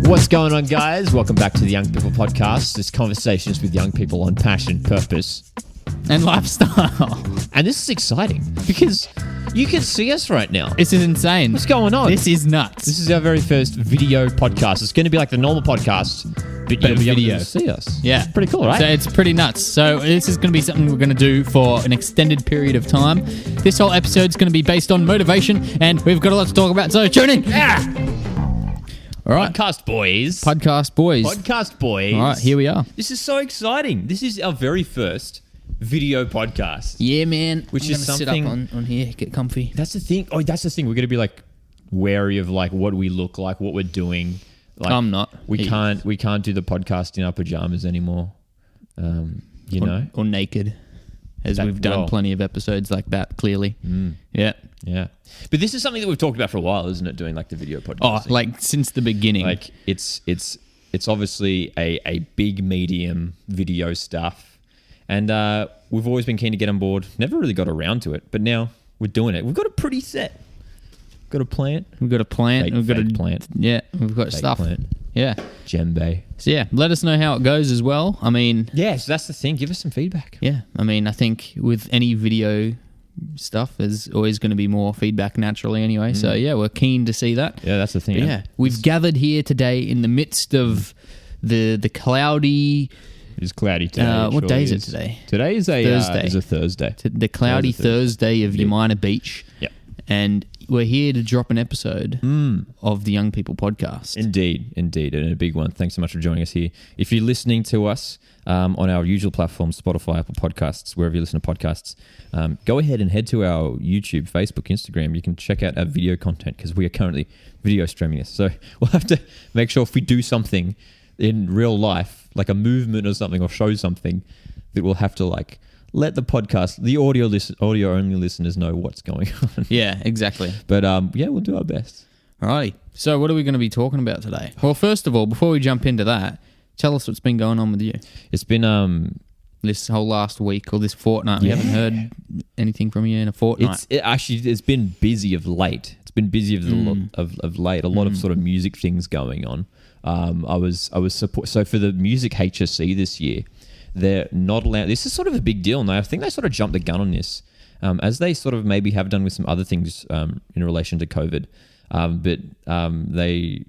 What's going on, guys? Welcome back to the Young People Podcast. This conversation is with young people on passion, purpose, and lifestyle. And this is exciting because you can see us right now. This is insane. What's going on? This is nuts. This is our very first video podcast. It's going to be like the normal podcast, but you'll be able to see us. Yeah. It's pretty cool, right? So it's pretty nuts. So this is going to be something we're going to do for an extended period of time. This whole episode is going to be based on motivation, and we've got a lot to talk about, so tune in. Yeah. All right. Podcast boys. Podcast boys. All right, here we are. This is so exciting. This is our very first video podcast. Yeah, man. Which I'm is something... sit up on here, get comfy. That's the thing. Oh, that's the thing. We're going to be like wary of like what we look like, what we're doing. Like, I'm not. We can't do the podcast in our pajamas anymore. You know? Or naked. As we've done plenty of episodes like that, clearly. Yeah. Yeah. But this is something that we've talked about for a while, isn't it? Doing like the video podcast. Oh, like since the beginning. Like it's obviously a big medium, video stuff. And we've always been keen to get on board. Never really got around to it, but now we're doing it. We've got a pretty set. Got a plant. We've got a plant. We've got a plant. Yeah, we've got fake stuff. Plant. Yeah. Djembe. So yeah, let us know how it goes as well. I mean... Yeah, so that's the thing. Give us some feedback. Yeah. I mean, I think with any video stuff, there's always going to be more feedback naturally anyway. So yeah, we're keen to see that. Yeah, that's the thing. But yeah, we've gathered here today in the midst of the cloudy... It is cloudy today. What day is it today? Today is a Thursday. Is a Thursday. The cloudy Thursday of Yamina Beach. Yep. And we're here to drop an episode of the Young People Podcast. Indeed, and a big one. Thanks so much for joining us here. If you're listening to us on our usual platforms, Spotify, Apple Podcasts, wherever you listen to podcasts, go ahead and head to our YouTube, Facebook, Instagram. You can check out our video content because we are currently video streaming this. So we'll have to make sure if we do something in real life, like a movement or something, or show something, that we'll have to like let the podcast, the audio only listeners know what's going on. Yeah, exactly. But yeah, we'll do our best. Alrighty. So what are we going to be talking about today? Well, first of all, before we jump into that, tell us what's been going on with you. It's been this whole last week or this fortnight. We haven't heard anything from you in a fortnight. It's been busy of late. It's been busy of late. A lot of sort of music things going on. I was so for the music HSC this year, they're not allowed. This is sort of a big deal now. I think they sort of jumped the gun on this, as they sort of maybe have done with some other things in relation to COVID. But they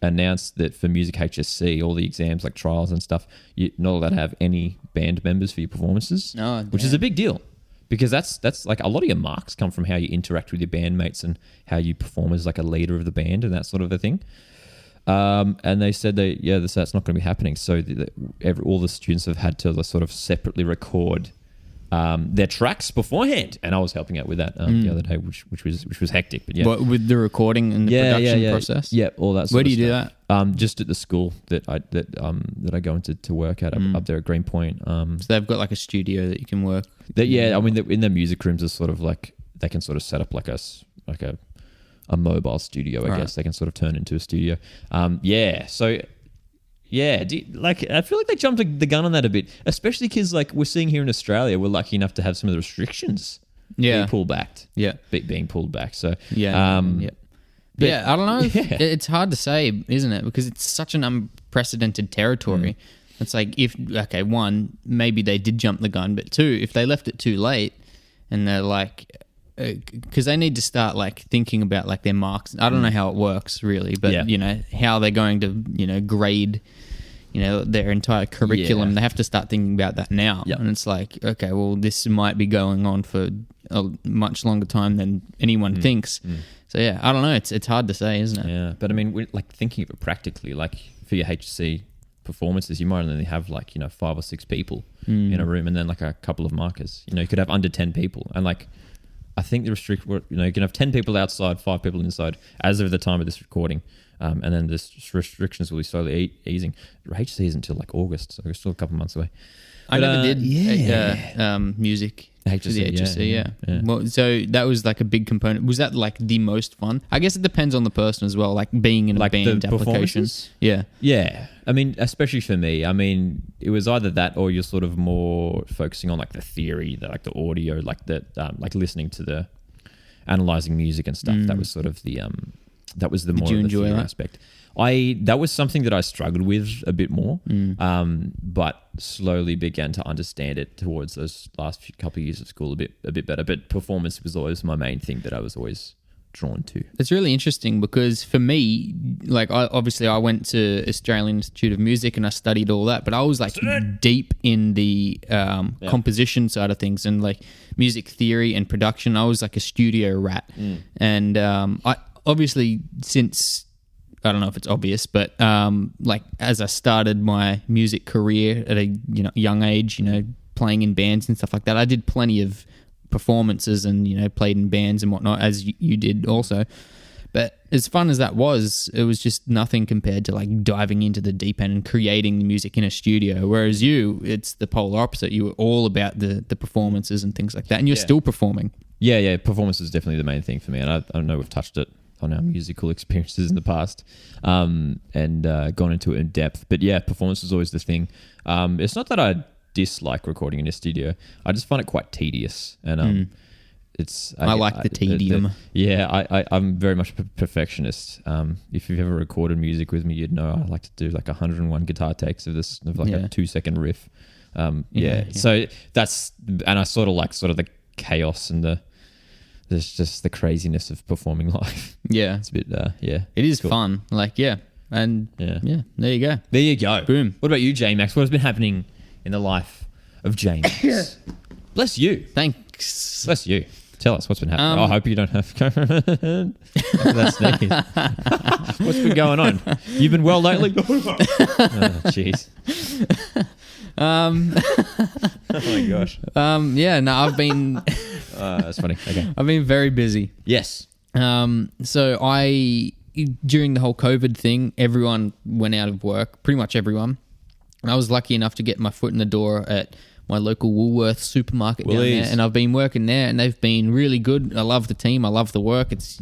announced that for music HSC, all the exams like trials and stuff, you're not allowed to have any band members for your performances, which is a big deal. Because that's like a lot of your marks come from how you interact with your bandmates and how you perform as like a leader of the band and that sort of a thing. And they said that's not going to be happening. So all the students have had to sort of separately record their tracks beforehand, and I was helping out with that the other day, which was hectic. But yeah, what, with the recording and the production process. Yeah, all that. Where do you do that? Just at the school that I go into to work at up there at Greenpoint. So they've got like a studio that you can work. I mean, in their music rooms is sort of like they can sort of set up like a mobile studio, I guess. They can sort of turn into a studio. So I feel like they jumped the gun on that a bit, especially because like we're seeing here in Australia, we're lucky enough to have some of the restrictions being pulled back. Being pulled back. So I don't know. Yeah. It's hard to say, isn't it? Because it's such an unprecedented territory. It's like one, maybe they did jump the gun, but two, if they left it too late and they're like... because they need to start like thinking about like their marks. I don't know how it works really, but you know how they're going to grade their entire curriculum. They have to start thinking about that now. And it's like, okay, well, this might be going on for a much longer time than anyone thinks. So yeah, I don't know. It's hard to say, isn't it? Yeah, but I mean, we're like thinking of it practically. Like for your HSC performances, you might only have like 5 or 6 people in a room, and then like a couple of markers. You could have under 10 people, and like. I think the you can have 10 people outside, 5 people inside as of the time of this recording. And then the restrictions will be slowly easing. HC isn't until like August, so we're still a couple of months away. I never did music HSC, for the HSC, yeah. Well, so that was like a big component. Was that like the most fun? I guess it depends on the person as well, like being in a band application. Yeah. Yeah. I mean, especially for me, I mean, it was either that or you're sort of more focusing on like the theory, like the audio, like the like listening to the analyzing music and stuff. That was sort of the That was the Did more you of the enjoy theory that? aspect. That was something that I struggled with a bit more, but slowly began to understand it towards those last couple of years of school a bit better. But performance was always my main thing that I was always drawn to. It's really interesting because for me, like I went to Australian Institute of Music and I studied all that, but I was like deep in the composition side of things and like music theory and production. I was like a studio rat, and I obviously since. I don't know if it's obvious, but like as I started my music career at a young age, playing in bands and stuff like that, I did plenty of performances and played in bands and whatnot, as you did also. But as fun as that was, it was just nothing compared to like diving into the deep end and creating the music in a studio. Whereas it's the polar opposite. You were all about the performances and things like that, and you're still performing. Yeah. Performance is definitely the main thing for me, and I know we've touched it on our musical experiences in the past and gone into it in depth. But yeah, performance is always the thing. It's not that I dislike recording in a studio. I just find it quite tedious. And I like the tedium. I'm very much a perfectionist. If you've ever recorded music with me, you'd know I like to do like 101 guitar takes of a 2-second riff. So that's, and I sort of like the chaos and there's just the craziness of performing live. Yeah. It's a bit, It is cool. Fun. Like, And there you go. There you go. Boom. What about you, J-Max? What has been happening in the life of J-Max? Bless you. Thanks. Bless you. Tell us what's been happening. I hope you don't have that sneeze. What's been going on? You've been well lately? Jeez. Oh my gosh. I've been... that's funny. Okay. I've been very busy. Yes. So during the whole COVID thing, everyone went out of work, pretty much everyone. And I was lucky enough to get my foot in the door at my local Woolworths supermarket down there, and I've been working there, and they've been really good. I love the team. I love the work. It's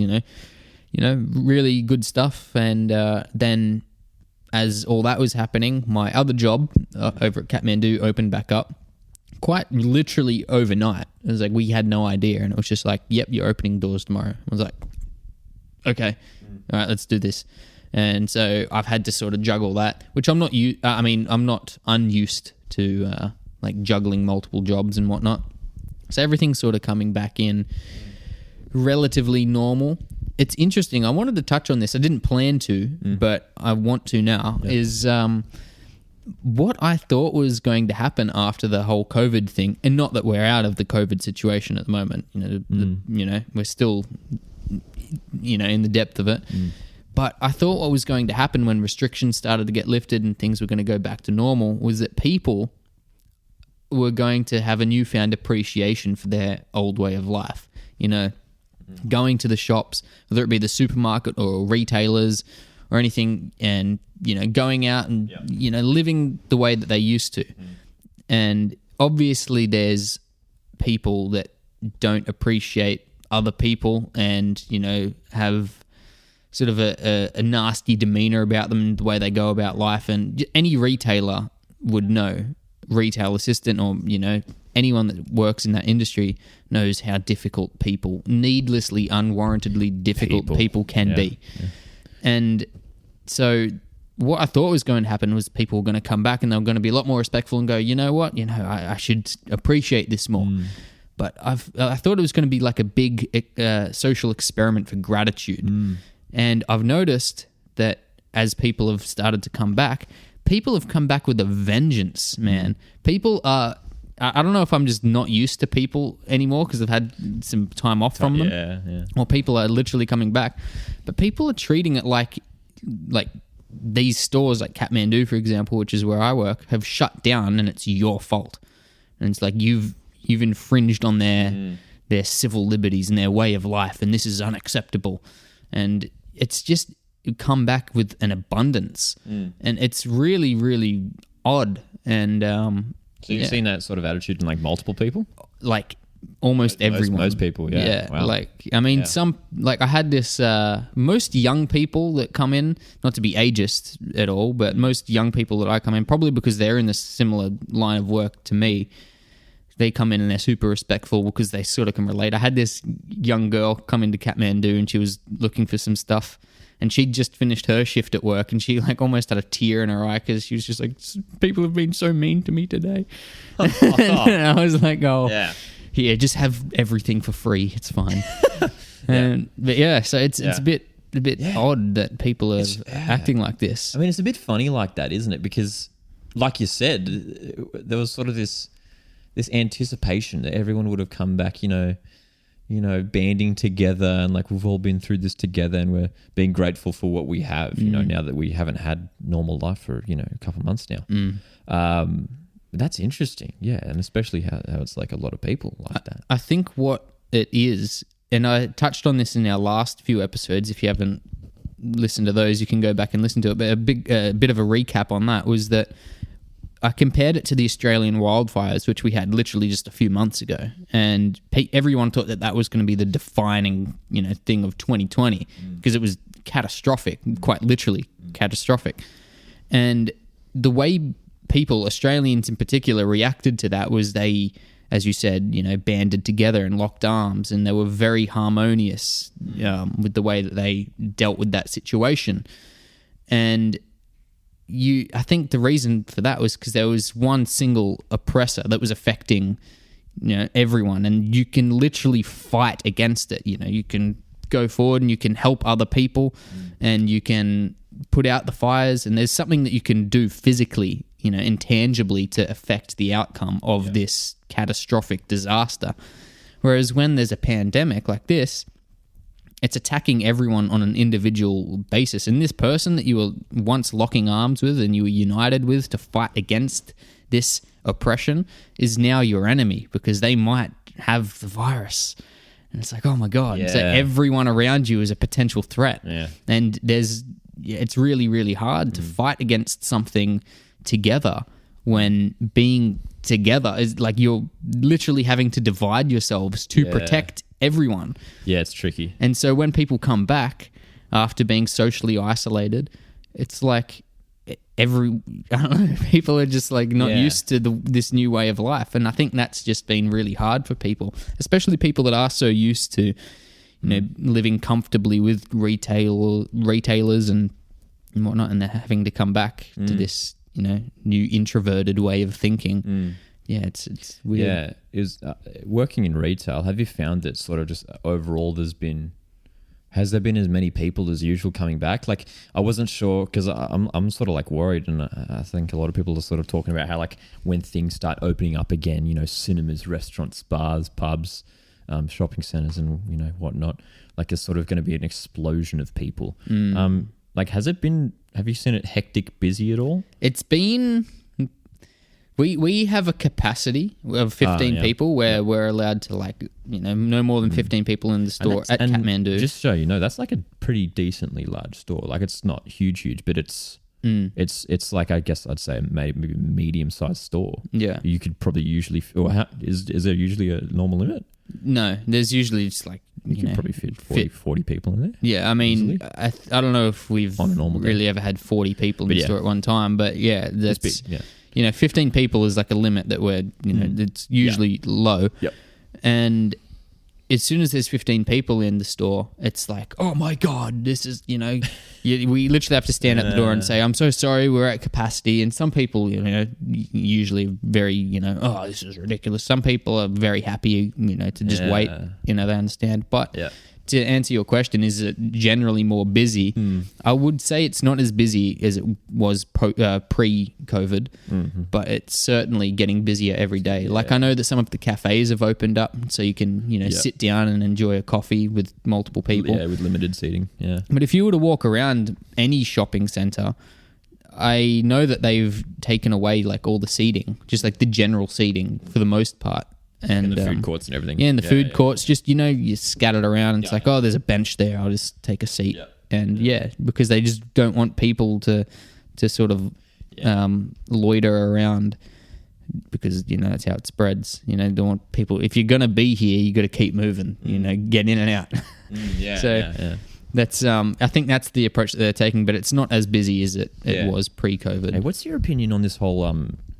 really good stuff. And then, as all that was happening, my other job over at Kathmandu opened back up, quite literally overnight. It was like we had no idea, and it was just like, "Yep, you're opening doors tomorrow." I was like, "Okay, all right, let's do this." And so I've had to sort of juggle that, which I'm not. I'm not unused to. Like juggling multiple jobs and whatnot. So everything's sort of coming back in relatively normal. It's interesting. I wanted to touch on this. I didn't plan to, but I want to now, is what I thought was going to happen after the whole COVID thing, and not that we're out of the COVID situation at the moment. We're still, in the depth of it. But I thought what was going to happen when restrictions started to get lifted and things were going to go back to normal was that people were going to have a newfound appreciation for their old way of life. Going to the shops, whether it be the supermarket or retailers or anything, and going out and living the way that they used to. And obviously there's people that don't appreciate other people and have sort of a nasty demeanor about them and the way they go about life. And any retailer would know, retail assistant or anyone that works in that industry knows how difficult people, needlessly, unwarrantedly difficult people can be. And so what I thought was going to happen was people were going to come back and they were going to be a lot more respectful and go, you know what, I should appreciate this more. But I thought it was going to be like a big social experiment for gratitude. And I've noticed that as people have started to come back, people have come back with a vengeance, man. People are... I don't know if I'm just not used to people anymore because I've had some time off from them. Yeah. Or people are literally coming back. But people are treating it like these stores like Kathmandu, for example, which is where I work, have shut down and it's your fault. And it's like you've infringed on their civil liberties and their way of life, and this is unacceptable. And it's just come back with an abundance. And it's really, really odd. And so you've seen that sort of attitude in like multiple people? Like almost everyone. Most people, yeah. Wow. Some, like I had this, most young people that come in, not to be ageist at all, but most young people that I come in, probably because they're in a similar line of work to me, they come in and they're super respectful because they sort of can relate. I had this young girl come into Kathmandu and she was looking for some stuff and she'd just finished her shift at work, and she like almost had a tear in her eye because she was just like, people have been so mean to me today. And I was like, oh, yeah, just have everything for free. It's fine. But yeah, so it's a bit odd that people are acting like this. I mean, it's a bit funny like that, isn't it? Because, like you said, there was sort of this anticipation that everyone would have come back, banding together, and like we've all been through this together, and we're being grateful for what we have, now that we haven't had normal life for a couple of months now. That's interesting, and especially how it's like a lot of people like that. I think what it is, and I touched on this in our last few episodes. If you haven't listened to those, you can go back and listen to it. But a bit of a recap on that was that I compared it to the Australian wildfires, which we had literally just a few months ago, and everyone thought that was going to be the defining, thing of 2020 because it was catastrophic, quite literally catastrophic. And the way people, Australians in particular, reacted to that was they, as you said, banded together and locked arms, and they were very harmonious with the way that they dealt with that situation. And I think the reason for that was because there was one single oppressor that was affecting, everyone, and you can literally fight against it. You can go forward and you can help other people, and you can put out the fires, and there's something that you can do physically, intangibly to affect the outcome of this catastrophic disaster. Whereas when there's a pandemic like this, it's attacking everyone on an individual basis. And this person that you were once locking arms with and you were united with to fight against this oppression is now your enemy because they might have the virus. And it's like, oh my God. Yeah. So everyone around you is a potential threat. Yeah. And it's really, really hard to fight against something together when being together is like you're literally having to divide yourselves to protect everyone. Yeah, it's tricky. And so when people come back after being socially isolated, it's like people are just like not used to this new way of life. And I think that's just been really hard for people, especially people that are so used to, living comfortably with retailers and whatnot, and they're having to come back to this, new introverted way of thinking. Yeah, it's weird. Yeah, is working in retail. Have you found that sort of just overall has there been as many people as usual coming back? Like, I wasn't sure because I'm sort of like worried, and I think a lot of people are sort of talking about how like when things start opening up again, cinemas, restaurants, bars, pubs, shopping centers, and whatnot, like there's sort of going to be an explosion of people. Like, have you seen it hectic, busy at all? It's been. We have a capacity of 15 people where we're allowed to no more than 15 people in the store at Kathmandu. Just so you know, that's like a pretty decently large store. Like it's not huge, but it's like, I guess I'd say maybe medium-sized store. Yeah. You could probably usually, is there usually a normal limit? No, there's usually just like, you could probably fit 40 people in there. Yeah, I mean, I don't know if we've really ever had 40 people in the store at one time, but that's big, 15 people is like a limit that we're, it's usually low. Yep. And as soon as there's 15 people in the store, it's like, oh my God, this is, we literally have to stand at the door and say, I'm so sorry, we're at capacity. And some people, usually very, oh, this is ridiculous. Some people are very happy, to just wait, they understand. But to answer your question, is it generally more busy? I would say it's not as busy as it was pre-COVID, but it's certainly getting busier every day. Like I know that some of the cafes have opened up, so you can sit down and enjoy a coffee with multiple people. Yeah, with limited seating. Yeah. But if you were to walk around any shopping center, I know that they've taken away like all the seating, just like the general seating for the most part. And the food courts and everything. Yeah, and the food courts, just, you're scattered around. And it's like, oh, there's a bench there. I'll just take a seat. Yeah. And because they just don't want people to sort of loiter around because, that's how it spreads. Don't want people, if you're going to be here, you got to keep moving, get in and out. That's, I think that's the approach that they're taking, but it's not as busy as it was pre-COVID. Hey, what's your opinion on this whole,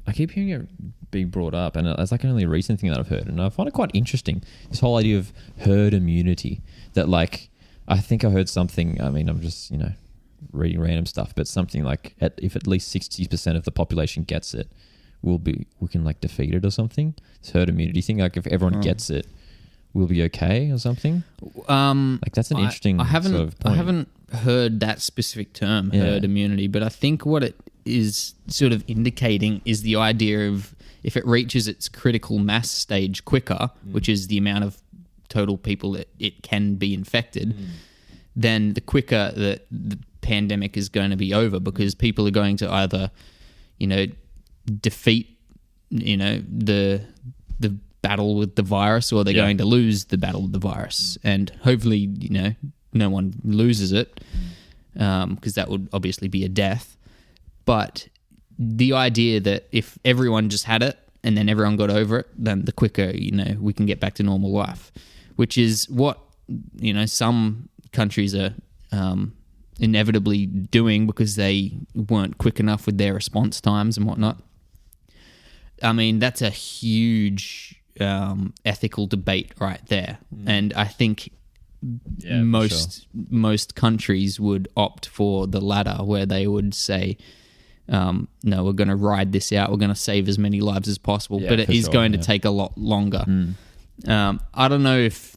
I keep hearing it being brought up, and it's like only a recent thing that I've heard, and I find it quite interesting, this whole idea of herd immunity, that like I think I heard something. I mean, I'm just reading random stuff, but something like if at least 60% of the population gets it, we can like defeat it or something. It's herd immunity thing. Like if everyone gets it, we'll be okay or something. Like that's an interesting I haven't, sort of point. I haven't heard that specific term, herd immunity, but I think what it is sort of indicating is the idea of if it reaches its critical mass stage quicker, which is the amount of total people that it can be infected, then the quicker that the pandemic is going to be over, because people are going to either, defeat, the battle with the virus, or they're going to lose the battle with the virus. And hopefully, no one loses it, because that would obviously be a death. But the idea that if everyone just had it and then everyone got over it, then the quicker, we can get back to normal life, which is what, some countries are inevitably doing because they weren't quick enough with their response times and whatnot. I mean, that's a huge ethical debate right there. And I think most countries would opt for the latter, where they would say, no, we're going to ride this out. We're going to save as many lives as possible, but it is going to take a lot longer. I don't know if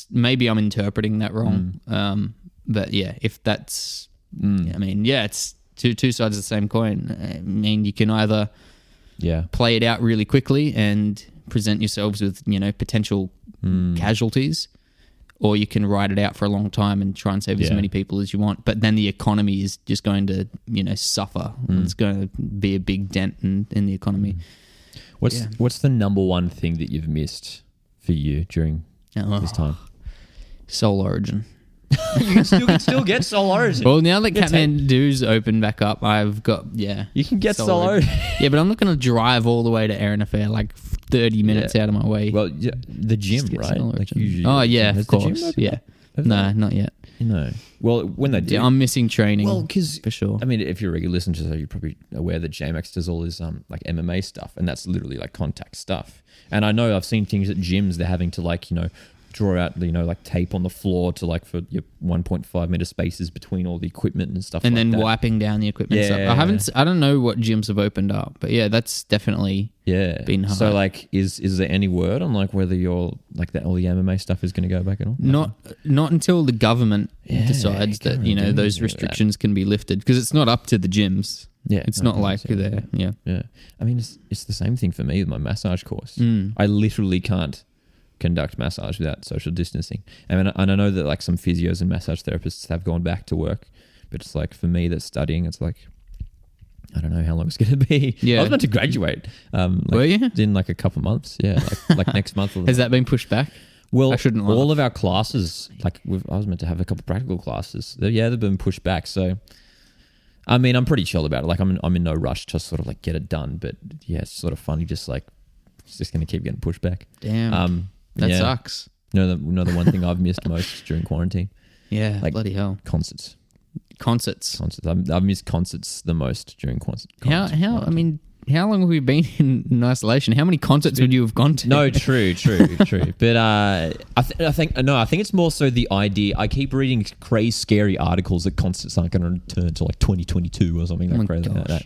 maybe I'm interpreting that wrong. But yeah, if that's, I mean, it's two sides of the same coin. I mean, you can either play it out really quickly and present yourselves with, potential casualties, or you can ride it out for a long time and try and save as many people as you want. But then the economy is just going to, suffer. It's going to be a big dent in the economy. What's the number one thing that you've missed for you during this time? Soul Origin. You can still get Soul Origin. Well, now that Kathmandu's opened back up, I've got, you can get Soul Origin. Yeah, but I'm not going to drive all the way to Erina Fair, like 30 minutes out of my way. Well, the gym, right? Like usually, of course. Yeah. No, not yet. No. Well, when they do. Yeah, I'm missing training. Well, because, for sure. I mean, if you're a regular listener to the show, you're probably aware that JMax does all his like MMA stuff, and that's literally like contact stuff. And I know I've seen things at gyms, they're having to like, draw out, like tape on the floor to like for your 1.5 meter spaces between all the equipment and stuff. And like then that. wiping down the equipment. Stuff. I don't know what gyms have opened up, but that's definitely been hard. So like, is there any word on like whether you're like that all the MMA stuff is going to go back at all? Not until the government decides that those restrictions can be lifted, because it's not up to the gyms. Yeah, it's not like they're yeah. I mean, it's the same thing for me with my massage course. I literally can't conduct massage without social distancing. And I know that like some physios and massage therapists have gone back to work, but it's like for me that's studying, it's like I don't know how long it's going to be. I was meant to graduate. Were you? In like a couple months. Yeah, like next month. Has that been pushed back? Well, I shouldn't all of our classes, like I was meant to have a couple of practical classes. They've been pushed back. So, I mean, I'm pretty chill about it. Like I'm in no rush to sort of like get it done. But yeah, it's sort of funny. Just like it's just going to keep getting pushed back. Damn. That sucks. The one thing I've missed most during quarantine. Yeah, like, bloody hell. Concerts. I've missed concerts the most during quarantine. How long have we been in isolation? How many concerts would you have gone to? No, true. But I think it's more so the idea. I keep reading crazy, scary articles that concerts aren't going to return to like 2022 or something like crazy like that.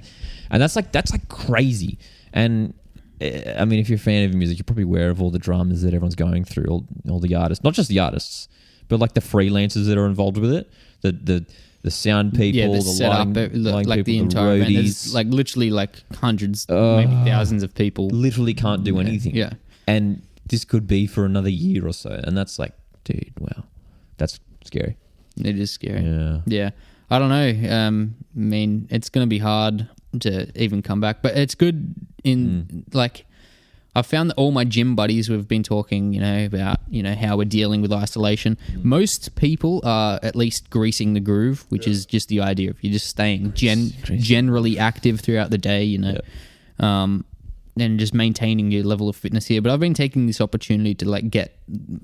And that's like crazy. And I mean, if you're a fan of music, you're probably aware of all the dramas that everyone's going through, all the artists, not just the artists, but like the freelancers that are involved with it, the sound people, the setup, lighting like people, the entire roadies. event. There's like literally like hundreds, maybe thousands of people. Literally can't do anything. Yeah. And this could be for another year or so. And that's like, dude, wow. That's scary. It is scary. Yeah. Yeah. I don't know. I mean, it's going to be hard to even come back, but it's good like I've found that all my gym buddies who have been talking, about, how we're dealing with isolation. Most people are at least greasing the groove, which is just the idea of you just staying generally active throughout the day, and just maintaining your level of fitness here. But I've been taking this opportunity to like get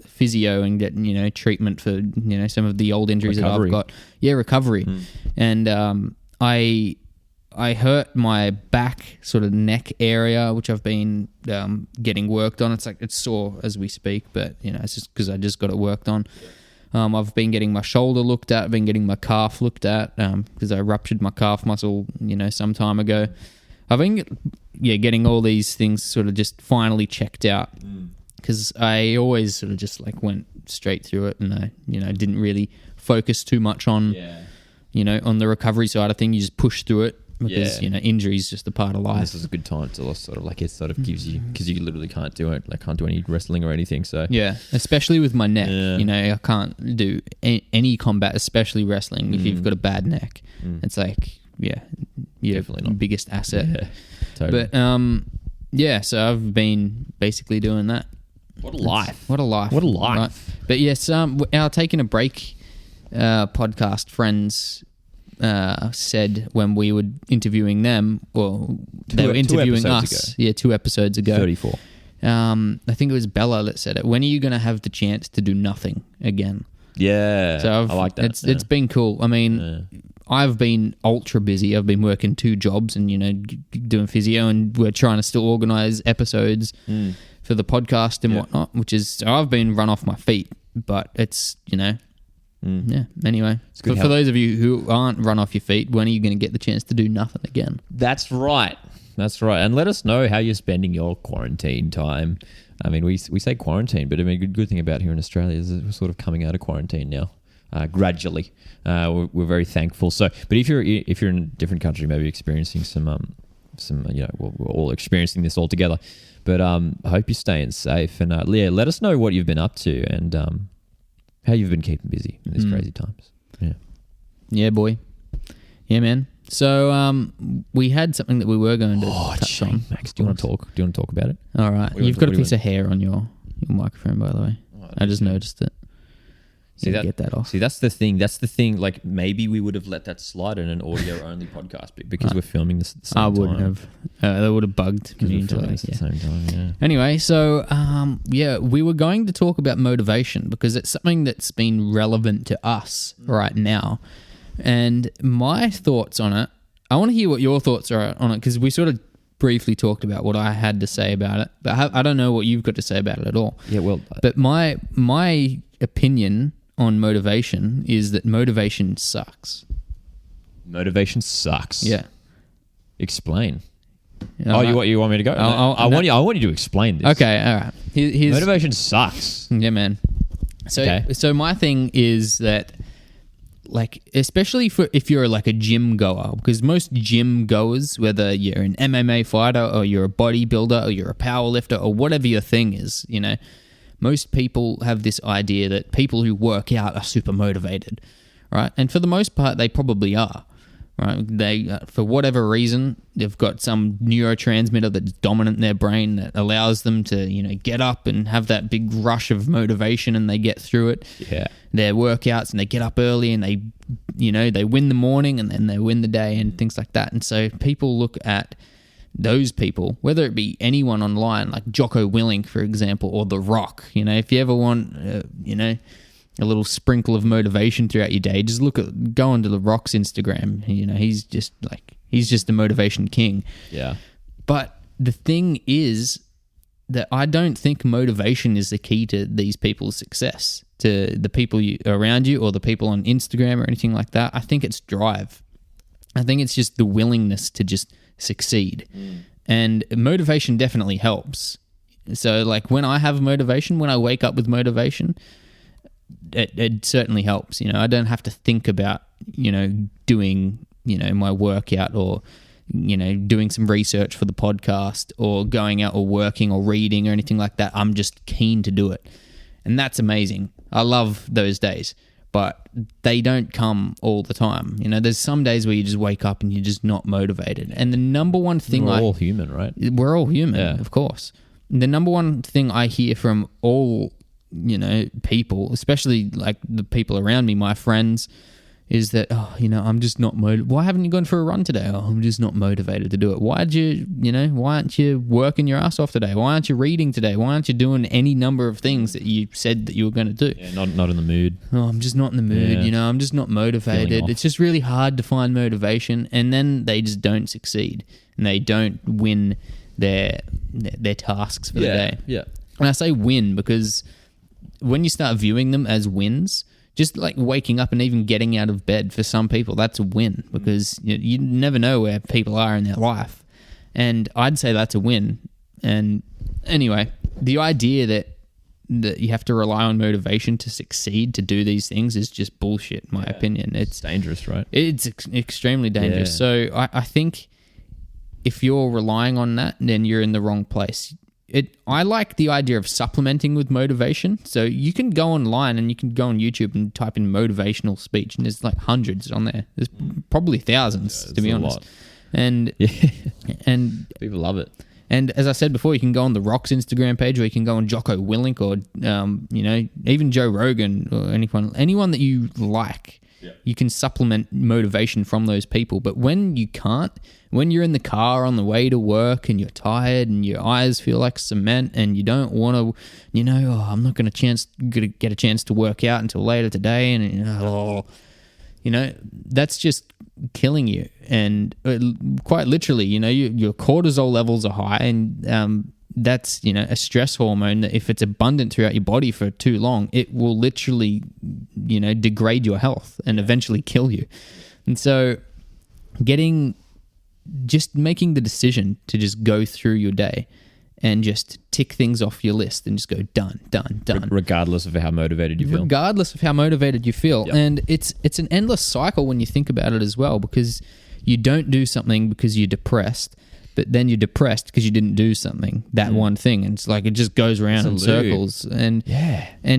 physio and get, treatment for, some of the old injuries that I've got. Yeah, recovery. And I hurt my back, sort of neck area, which I've been getting worked on. It's sore as we speak, but it's just because I just got it worked on. I've been getting my shoulder looked at, been getting my calf looked at because I ruptured my calf muscle, some time ago. I've been getting all these things sort of just finally checked out because I always sort of just like went straight through it, and I didn't really focus too much on on the recovery side of things. You just push through it because injury is just a part of life. This is a good time to sort of like it sort of gives you, because you literally can't do it, like can't do any wrestling or anything. So yeah, especially with my neck, I can't do any combat, especially wrestling if you've got a bad neck. It's like your biggest asset. Yeah, totally. But so I've been basically doing that. What a life! What a life! Right? But yes, our Taking a Break podcast friends said when we were interviewing them, well, they were interviewing us. Ago. Yeah, 2 episodes ago. 34. I think it was Bella that said it. When are you going to have the chance to do nothing again? Yeah, so I like that. It's been cool. I mean, I've been ultra busy. I've been working 2 jobs and doing physio, and we're trying to still organize episodes for the podcast and whatnot. Which is, so I've been run off my feet, but it's Anyway, for those of you who aren't run off your feet, when are you going to get the chance to do nothing again? That's right. And let us know how you're spending your quarantine time. I mean, we say quarantine, but I mean, good thing about here in Australia is that we're sort of coming out of quarantine now, gradually. We're very thankful. So, but if you're in a different country, maybe experiencing some we're all experiencing this all together. But I hope you're staying safe. And let us know what you've been up to and how you've been keeping busy in these crazy times. Yeah, boy. Yeah, man. So we had something that we were going to touch on. Max, do you want to talk about it? All right. You've got a piece of hair on your microphone, by the way. I just noticed it. Get that off. See, that's the thing. Like, maybe we would have let that slide in an audio-only podcast because we're filming this at the same time. I wouldn't have. That would have bugged me at the same time, yeah. Anyway, so, we were going to talk about motivation because it's something that's been relevant to us right now. And my thoughts on it, I want to hear what your thoughts are on it because we sort of briefly talked about what I had to say about it, but I don't know what you've got to say about it at all. Yeah, well... But my opinion on motivation is that motivation sucks. Motivation sucks? Yeah. Explain. You want me to go? I want you to explain this. Okay, all right. Motivation sucks. Yeah, man. So my thing is that, like, especially if you're like a gym goer, because most gym goers, whether you're an MMA fighter or you're a bodybuilder or you're a powerlifter or whatever your thing is, most people have this idea that people who work out are super motivated, right? And for the most part, they probably are, right? They, for whatever reason, they've got some neurotransmitter that's dominant in their brain that allows them to, get up and have that big rush of motivation, and they get through it. Yeah. Their workouts, and they get up early, and they, they win the morning, and then they win the day, and things like that. And so people look at those people, whether it be anyone online, like Jocko Willink, for example, or The Rock. If you ever want, a little sprinkle of motivation throughout your day, just go onto The Rock's Instagram. He's just the motivation king. Yeah. But the thing is that I don't think motivation is the key to these people's success, to the people around you or the people on Instagram or anything like that. I think it's drive. I think it's just the willingness to just succeed. And motivation definitely helps. So, like, when I have motivation, when I wake up with motivation, it certainly helps. I don't have to think about, doing, my workout or, doing some research for the podcast or going out or working or reading or anything like that. I'm just keen to do it. And that's amazing. I love those days. But they don't come all the time. There's some days where you just wake up and you're just not motivated. And the number one thing we're all human, right? We're all human, of course. The number one thing I hear from all, people, especially like the people around me, my friends, is that, I'm just not motivated. Why haven't you gone for a run today? Oh, I'm just not motivated to do it. Why aren't you working your ass off today? Why aren't you reading today? Why aren't you doing any number of things that you said that you were going to do? Yeah, not in the mood. Oh, I'm just not in the mood. Yeah. I'm just not motivated. It's just really hard to find motivation, and then they just don't succeed, and they don't win their tasks for the day. Yeah. And I say win because when you start viewing them as wins, just like waking up and even getting out of bed for some people, that's a win because you never know where people are in their life. And I'd say that's a win. And anyway, the idea that you have to rely on motivation to succeed to do these things is just bullshit, in my opinion. It's dangerous, right? It's extremely dangerous. Yeah. So I think if you're relying on that, then you're in the wrong place. I like the idea of supplementing with motivation. So you can go online and you can go on YouTube and type in motivational speech, and there's like hundreds on there. There's probably thousands, to be honest. Lot. And people love it. And as I said before, you can go on The Rock's Instagram page, or you can go on Jocko Willink, or even Joe Rogan, or anyone that you like. Yeah. You can supplement motivation from those people. But when you can't, when you're in the car on the way to work and you're tired and your eyes feel like cement and you don't want to, I'm not going to get a chance to work out until later today, and that's just killing you. And quite literally, your cortisol levels are high, and that's a stress hormone that if it's abundant throughout your body for too long, it will literally degrade your health and eventually kill you. And so making the decision to just go through your day and just tick things off your list and just go done. Regardless of how motivated you feel. Yep. And it's an endless cycle when you think about it as well, because you don't do something because you're depressed, but then you're depressed because you didn't do something, that one thing. And it's like it just goes around in circles. And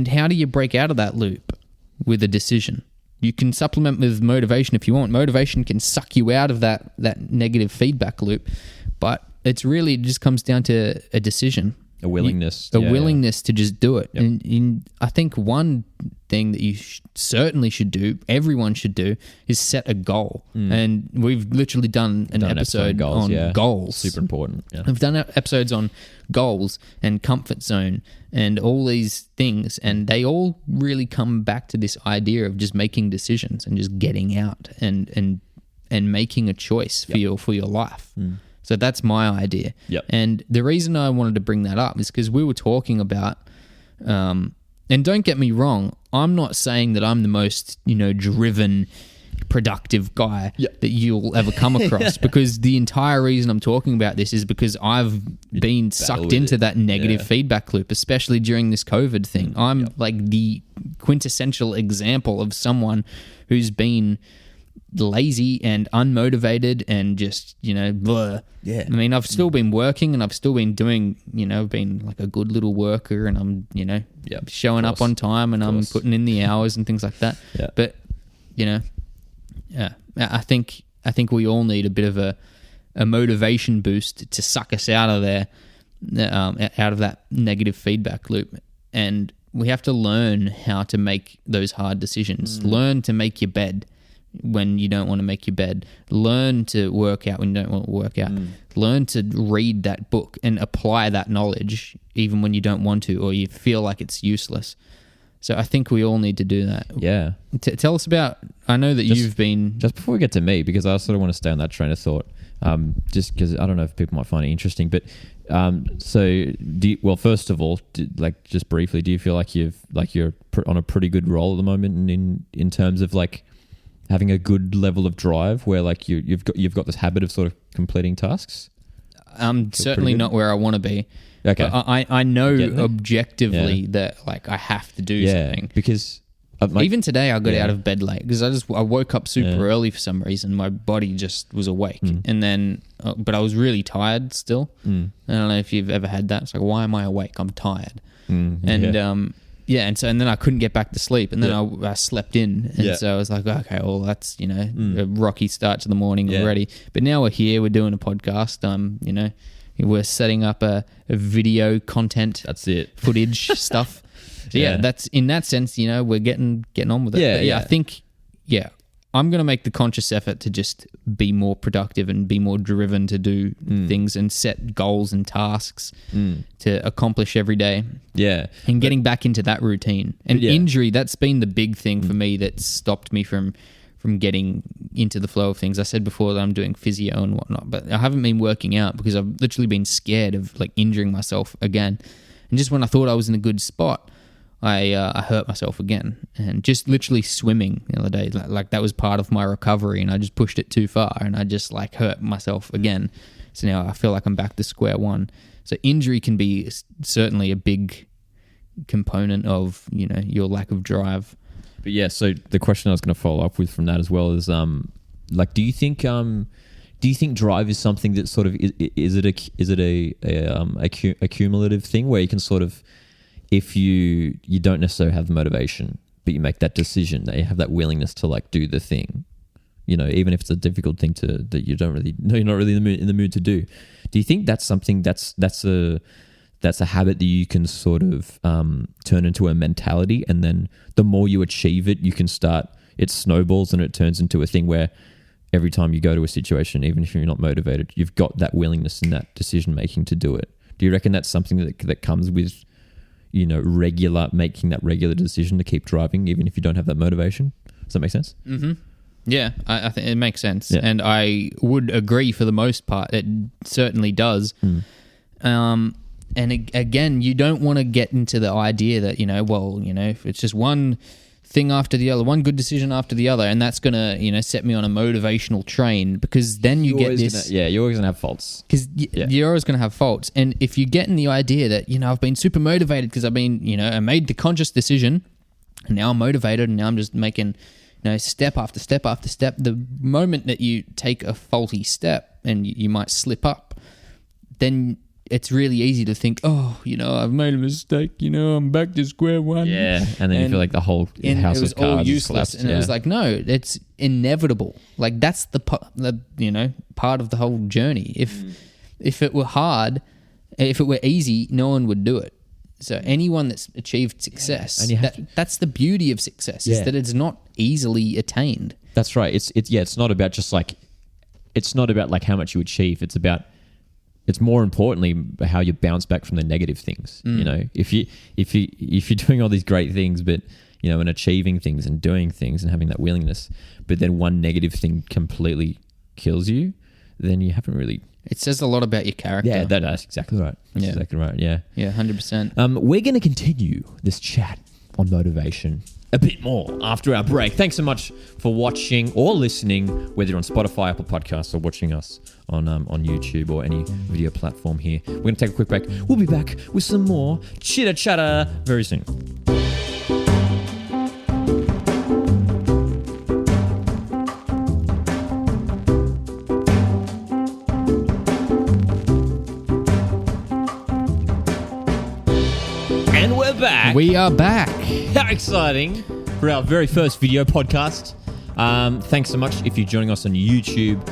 how do you break out of that loop? With a decision. You can supplement with motivation if you want. Motivation can suck you out of that negative feedback loop, but it just comes down to a decision. A willingness. Willingness to just do it. Yep. And I think one thing that you certainly should do, everyone should do, is set a goal. And we've literally done an episode on goals. Super important. Yeah. We've done episodes on goals and comfort zone and all these things, and they all really come back to this idea of just making decisions and just getting out and making a choice for your life. So that's my idea. Yep. And the reason I wanted to bring that up is because we were talking about, and don't get me wrong, I'm not saying that I'm the most, driven, productive guy that you'll ever come across, because the entire reason I'm talking about this is because I've been sucked into that negative feedback loop, especially during this COVID thing. I'm like the quintessential example of someone who's been lazy and unmotivated and just blah. I mean, I've still been working and I've still been doing been like a good little worker, and I'm showing up on time and I'm putting in the hours and things like that. But I think we all need a bit of a motivation boost to suck us out of there, out of that negative feedback loop. And we have to learn how to make those hard decisions. Learn to make your bed when you don't want to make your bed. Learn to work out when you don't want to work out. Learn to read that book and apply that knowledge even when you don't want to, or you feel like it's useless. So I think we all need to do that. Yeah. Tell us about, I know that you've been... Just before we get to me, because I sort of want to stay on that train of thought, just because I don't know if people might find it interesting, but first of all, just briefly, do you feel like you're on a pretty good roll at the moment in terms of like having a good level of drive where like you've got this habit of sort of completing tasks? I'm certainly not where I want to be. Okay. I know objectively that like I have to do something. Because even today I got out of bed late because I woke up super early for some reason. My body just was awake, and then but I was really tired still. I don't know if you've ever had that. It's like, why am I awake? I'm tired. And then I couldn't get back to sleep, and then I slept in, and so I was like, okay, well that's a rocky start to the morning already. But now we're here, we're doing a podcast. We're setting up a video content. That's it. Footage stuff. So that's in that sense, we're getting on with it. I think I'm going to make the conscious effort to just be more productive and be more driven to do things and set goals and tasks to accomplish every day. Yeah. And getting back into that routine. And injury, that's been the big thing for me that's stopped me from getting into the flow of things. I said before that I'm doing physio and whatnot, but I haven't been working out because I've literally been scared of like injuring myself again. And just when I thought I was in a good spot, I hurt myself again, and just literally swimming the other day, like that was part of my recovery, and I just pushed it too far, and I just like hurt myself again. So now I feel like I'm back to square one. So injury can be certainly a big component of, you know, your lack of drive. But yeah, so the question I was going to follow up with from that as well is, like, do you think drive is something that sort of is it a cumulative thing where you can sort of, if you don't necessarily have the motivation, but you make that decision, that you have that willingness to like do the thing, you know, even if it's a difficult thing that you're not really in the mood to do. Do you think that's something that's a habit that you can sort of turn into a mentality, and then the more you achieve it, you can start, it snowballs and it turns into a thing where every time you go to a situation, even if you're not motivated, you've got that willingness and that decision making to do it. Do you reckon that's something that comes with, you know, making that regular decision to keep driving, even if you don't have that motivation? Does that make sense? Mm-hmm. Yeah, I think it makes sense. Yeah. And I would agree for the most part. It certainly does. And again, you don't want to get into the idea that, you know, well, you know, if it's just one thing after the other, one good decision after the other, and that's going to, you know, set me on a motivational train, because then you get this... you're always going to have faults. Because you're always going to have faults. And if you get in the idea that, you know, I've been super motivated because I've been, you know, I made the conscious decision, and now I'm motivated, and now I'm just making, you know, step after step after step. The moment that you take a faulty step and you might slip up, then it's really easy to think, oh, you know, I've made a mistake, you know, I'm back to square one. Yeah, and then you feel like the whole house of cards all useless. Collapsed. And it was like, no, it's inevitable. Like, that's the you know, part of the whole journey. If it were hard, if it were easy, no one would do it. So anyone that's achieved success, and that's the beauty of success, is that it's not easily attained. That's right. It's not about just like, it's not about like how much you achieve. It's more importantly how you bounce back from the negative things. You know, if you're doing all these great things, but, you know, and achieving things and doing things and having that willingness, but then one negative thing completely kills you, then you haven't really. It says a lot about your character. Yeah, that's exactly right. That's exactly right. Yeah. Yeah, 100%. We're going to continue this chat on motivation a bit more after our break. Thanks so much for watching or listening, whether you're on Spotify, Apple Podcasts, or watching us on YouTube or any video platform here. We're going to take a quick break. We'll be back with some more chitter chatter very soon. And we're back. We are back. How exciting for our very first video podcast. Thanks so much if you're joining us on YouTube.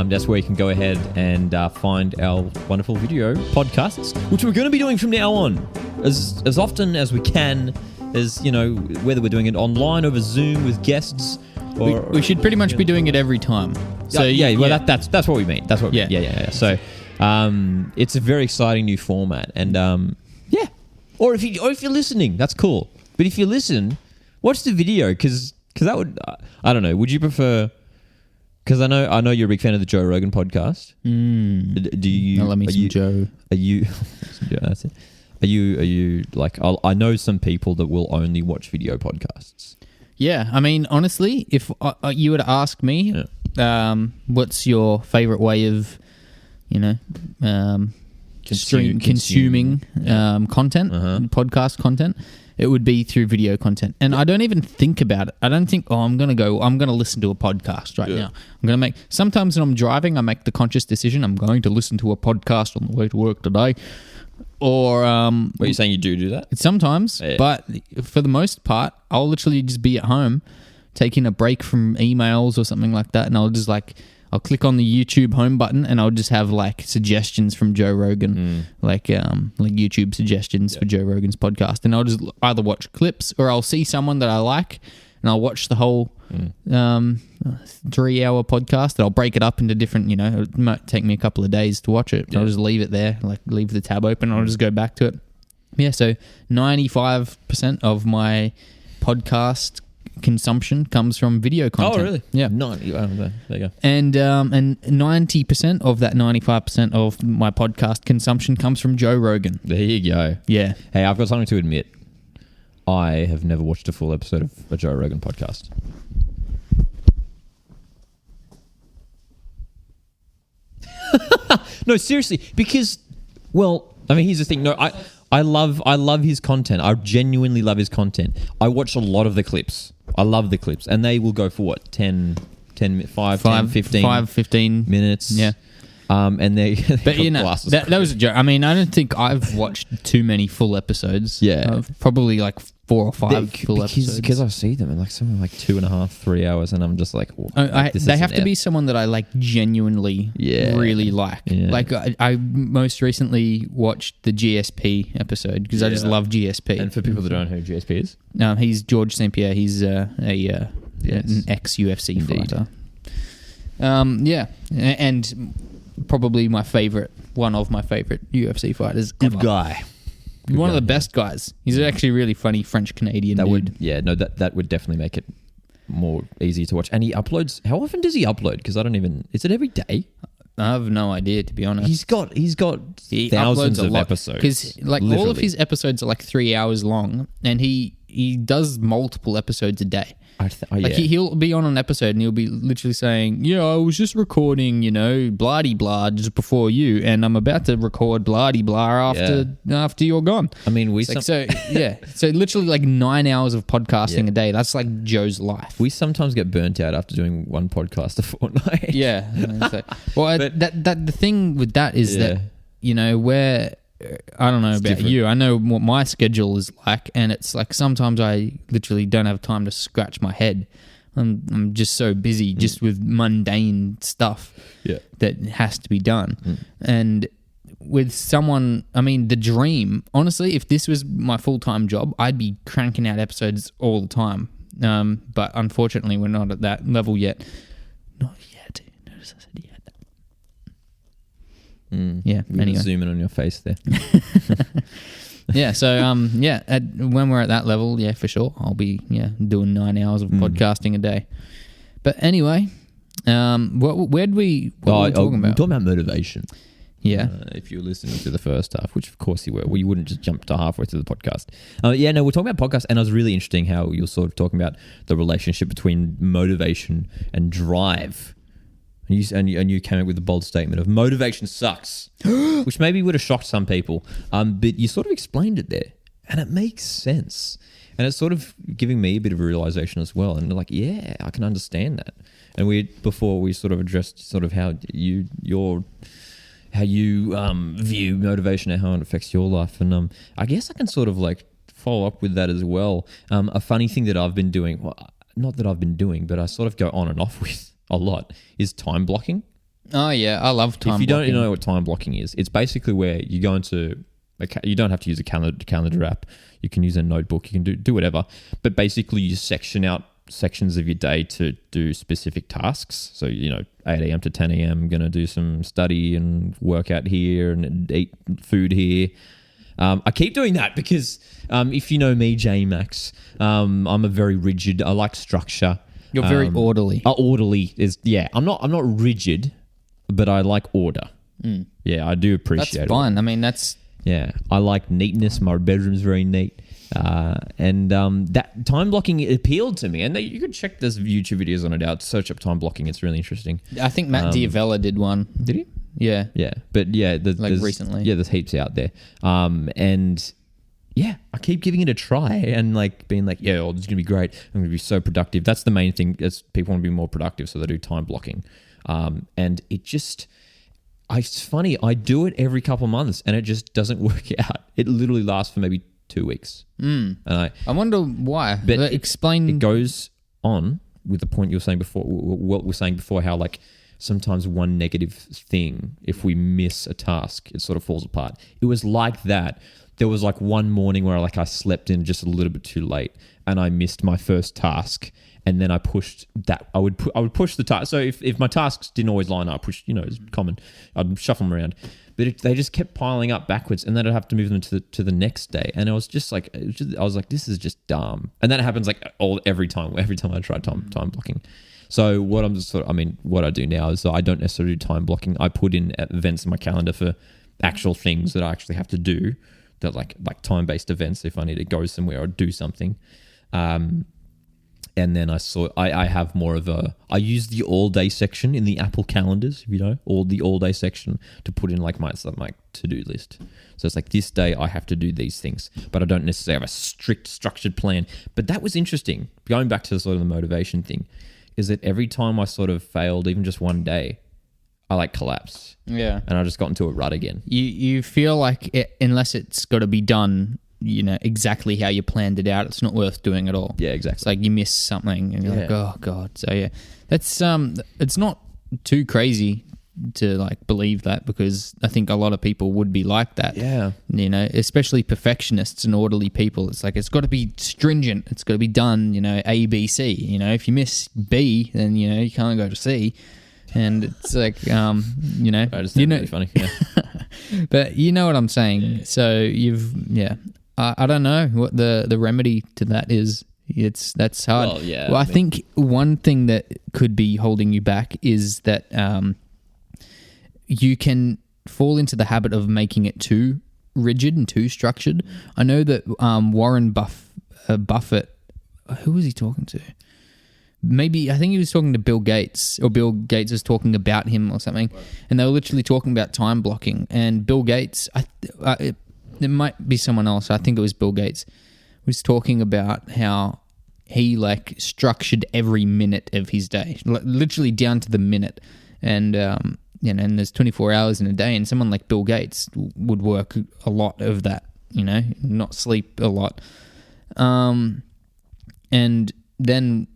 That's where you can go ahead and find our wonderful video podcasts, which we're going to be doing from now on as often as we can, as, you know, whether we're doing it online over Zoom with guests, or we should pretty much be doing it every time. So that's what we mean. That's what we mean. Yeah. So it's a very exciting new format, and or if you're listening, that's cool. But if you listen, watch the video, because that would, I don't know. Would you prefer? Because I know you're a big fan of the Joe Rogan podcast. Do you? I love me some Joe. Are you? That's it. Are you like? I know some people that will only watch video podcasts. Yeah, I mean, honestly, if you were to ask me, what's your favorite way of, you know, consuming content, podcast content, it would be through video content. And I don't even think about it. I don't think, I'm going to listen to a podcast right now. I'm going to sometimes when I'm driving, I make the conscious decision, I'm going to listen to a podcast on the way to work today. Or what, you're saying you do that? Sometimes, but for the most part, I'll literally just be at home taking a break from emails or something like that, and I'll just I'll click on the YouTube home button, and I'll just have like suggestions from Joe Rogan, like YouTube suggestions for Joe Rogan's podcast, and I'll just either watch clips or I'll see someone that I like, and I'll watch the whole 3-hour podcast. And I'll break it up into different, you know, it might take me a couple of days to watch it. I'll just leave it there, like leave the tab open, and I'll just go back to it. Yeah, so 95% of my podcast consumption comes from video content. Oh, really? Yeah. 90. There you go. And 90% of that 95% of my podcast consumption comes from Joe Rogan. There you go. Yeah. Hey, I've got something to admit. I have never watched a full episode of a Joe Rogan podcast. No, seriously, because, well, I mean, here's the thing. No, I love his content. I genuinely love his content. I watch a lot of the clips. I love the clips, and they will go for what, 10, 15 minutes. Yeah. And they but you know that was a joke. I mean, I don't think I've watched too many full episodes. Yeah, probably like 4 or 5 full episodes. Because I see them in like something like 2.5, 3 hours, and I'm just like, they have to be someone that I like genuinely, really like. Yeah. Like I most recently watched the GSP episode because I just love GSP. And for people that don't know who GSP is, he's George St. Pierre. He's an ex UFC fighter. And probably one of my favorite UFC fighters. Good guy. One of the best guys. He's actually really funny French Canadian dude. That would definitely make it more easy to watch. And he uploads. How often does he upload? Because I don't even. Is it every day? I have no idea, to be honest. He thousands of episodes. Because all of his episodes are like 3 hours long, and he does multiple episodes a day. He'll be on an episode and he'll be literally saying, I was just recording, blah-de-blah just before you, and I'm about to record blah-de-blah after you're gone. I mean, so literally like 9 hours of podcasting a day. That's like Joe's life. We sometimes get burnt out after doing one podcast a fortnight. Yeah. The thing with that is that, where... I don't know about you. I know what my schedule is like, and it's like sometimes I literally don't have time to scratch my head. I'm just so busy just with mundane stuff that has to be done. And with someone, I mean, the dream, honestly, if this was my full-time job, I'd be cranking out episodes all the time. But unfortunately, we're not at that level yet. Not yet. Notice I said yet. Yeah. Anyway, zoom in on your face there. Yeah. So when we're at that level, for sure, I'll be doing 9 hours of podcasting a day. But anyway, what were we talking about? We're talking about motivation. Yeah. If you're listening to the first half, which of course you were, well, you wouldn't just jump to halfway through the podcast. We're talking about podcasts, and it was really interesting how you're sort of talking about the relationship between motivation and drive. And you came up with a bold statement of motivation sucks, which maybe would have shocked some people. But you sort of explained it there, and it makes sense. And it's sort of giving me a bit of a realization as well. And like, I can understand that. And before we sort of addressed sort of how you view motivation and how it affects your life. And I guess I can ssort of like follow up with that as well. A funny thing that I've been doing, well, not that I've been doing, but I sort of go on and off with a lot, is time blocking. Oh yeah, I love time blocking. If you don't know what time blocking is, it's basically where you go into you don't have to use a calendar app. You can use a notebook. You can do whatever. But basically, you section out sections of your day to do specific tasks. So 8 a.m. to 10 a.m. I'm going to do some study and work out here and eat food here. I keep doing that because if you know me, J-Max, I'm a very rigid. I like structure. You're very orderly. Orderly is I'm not rigid, but I like order. Yeah, I do appreciate it. That's fun. I mean, that's I like neatness. My bedroom's very neat, and that time blocking appealed to me. And you could check there's YouTube videos on it out. Search up time blocking. It's really interesting. I think Matt Diavella did one. Did he? Yeah. Yeah, but there's recently. Yeah, there's heaps out there. I keep giving it a try and like being like, this is gonna be great. I'm gonna be so productive. That's the main thing. Is people want to be more productive, so they do time blocking. And it's funny. I do it every couple of months, and it just doesn't work out. It literally lasts for maybe 2 weeks. And I wonder why. But explain. It goes on with the point you were saying before. What we were saying before, how like sometimes one negative thing, if we miss a task, it sort of falls apart. It was like that. There was like one morning where I slept in just a little bit too late, and I missed my first task. And then I pushed that. I would push the task. So if my tasks didn't always line up, which is common, I'd shuffle them around. But they just kept piling up backwards, and then I'd have to move them to the next day. And I was just like, I was like, this is just dumb. And that happens like every time I try time blocking. So what I do now is I don't necessarily do time blocking. I put in events in my calendar for actual things that I actually have to do They're like time-based events if I need to go somewhere or do something. And then I have more of I use the all-day section in the Apple calendars, all-day section to put in like my to-do list. So it's like this day I have to do these things, but I don't necessarily have a strict structured plan. But that was interesting. Going back to sort of the motivation thing, is that every time I sort of failed, even just one day, I like collapsed. Yeah. And I just got into a rut again. You feel like unless it's got to be done, exactly how you planned it out, it's not worth doing at all. Yeah, exactly. It's like you miss something and you're like, oh God. So yeah, that's it's not too crazy to like believe that, because I think a lot of people would be like that. Yeah. Especially perfectionists and orderly people. It's like, it's got to be stringent. It's got to be done, A, B, C. If you miss B, then, you can't go to C. And it's like, I just think it's really funny. Yeah. But you know what I'm saying. So I don't know what the remedy to that is. That's hard. Well, yeah. Well, I think one thing that could be holding you back is that you can fall into the habit of making it too rigid and too structured. I know that Warren Buffett, who was he talking to? I think he was talking to Bill Gates, or Bill Gates was talking about him or something. Right. And they were literally talking about time blocking. And Bill Gates, it might be someone else, I think it was Bill Gates, was talking about how he like structured every minute of his day, literally down to the minute. And and there's 24 hours in a day, and someone like Bill Gates would work a lot of that, not sleep a lot. And then,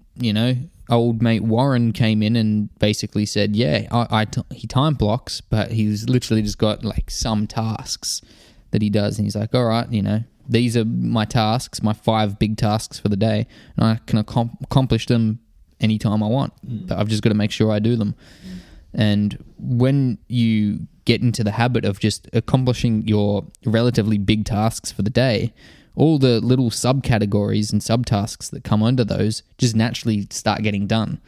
old mate Warren came in and basically said, he time blocks, but he's literally just got like some tasks that he does. And he's like, all right, these are my tasks, my 5 big tasks for the day, and I can accomplish them anytime I want, but I've just got to make sure I do them. And when you get into the habit of just accomplishing your relatively big tasks for the day, all the little subcategories and subtasks that come under those just naturally start getting done.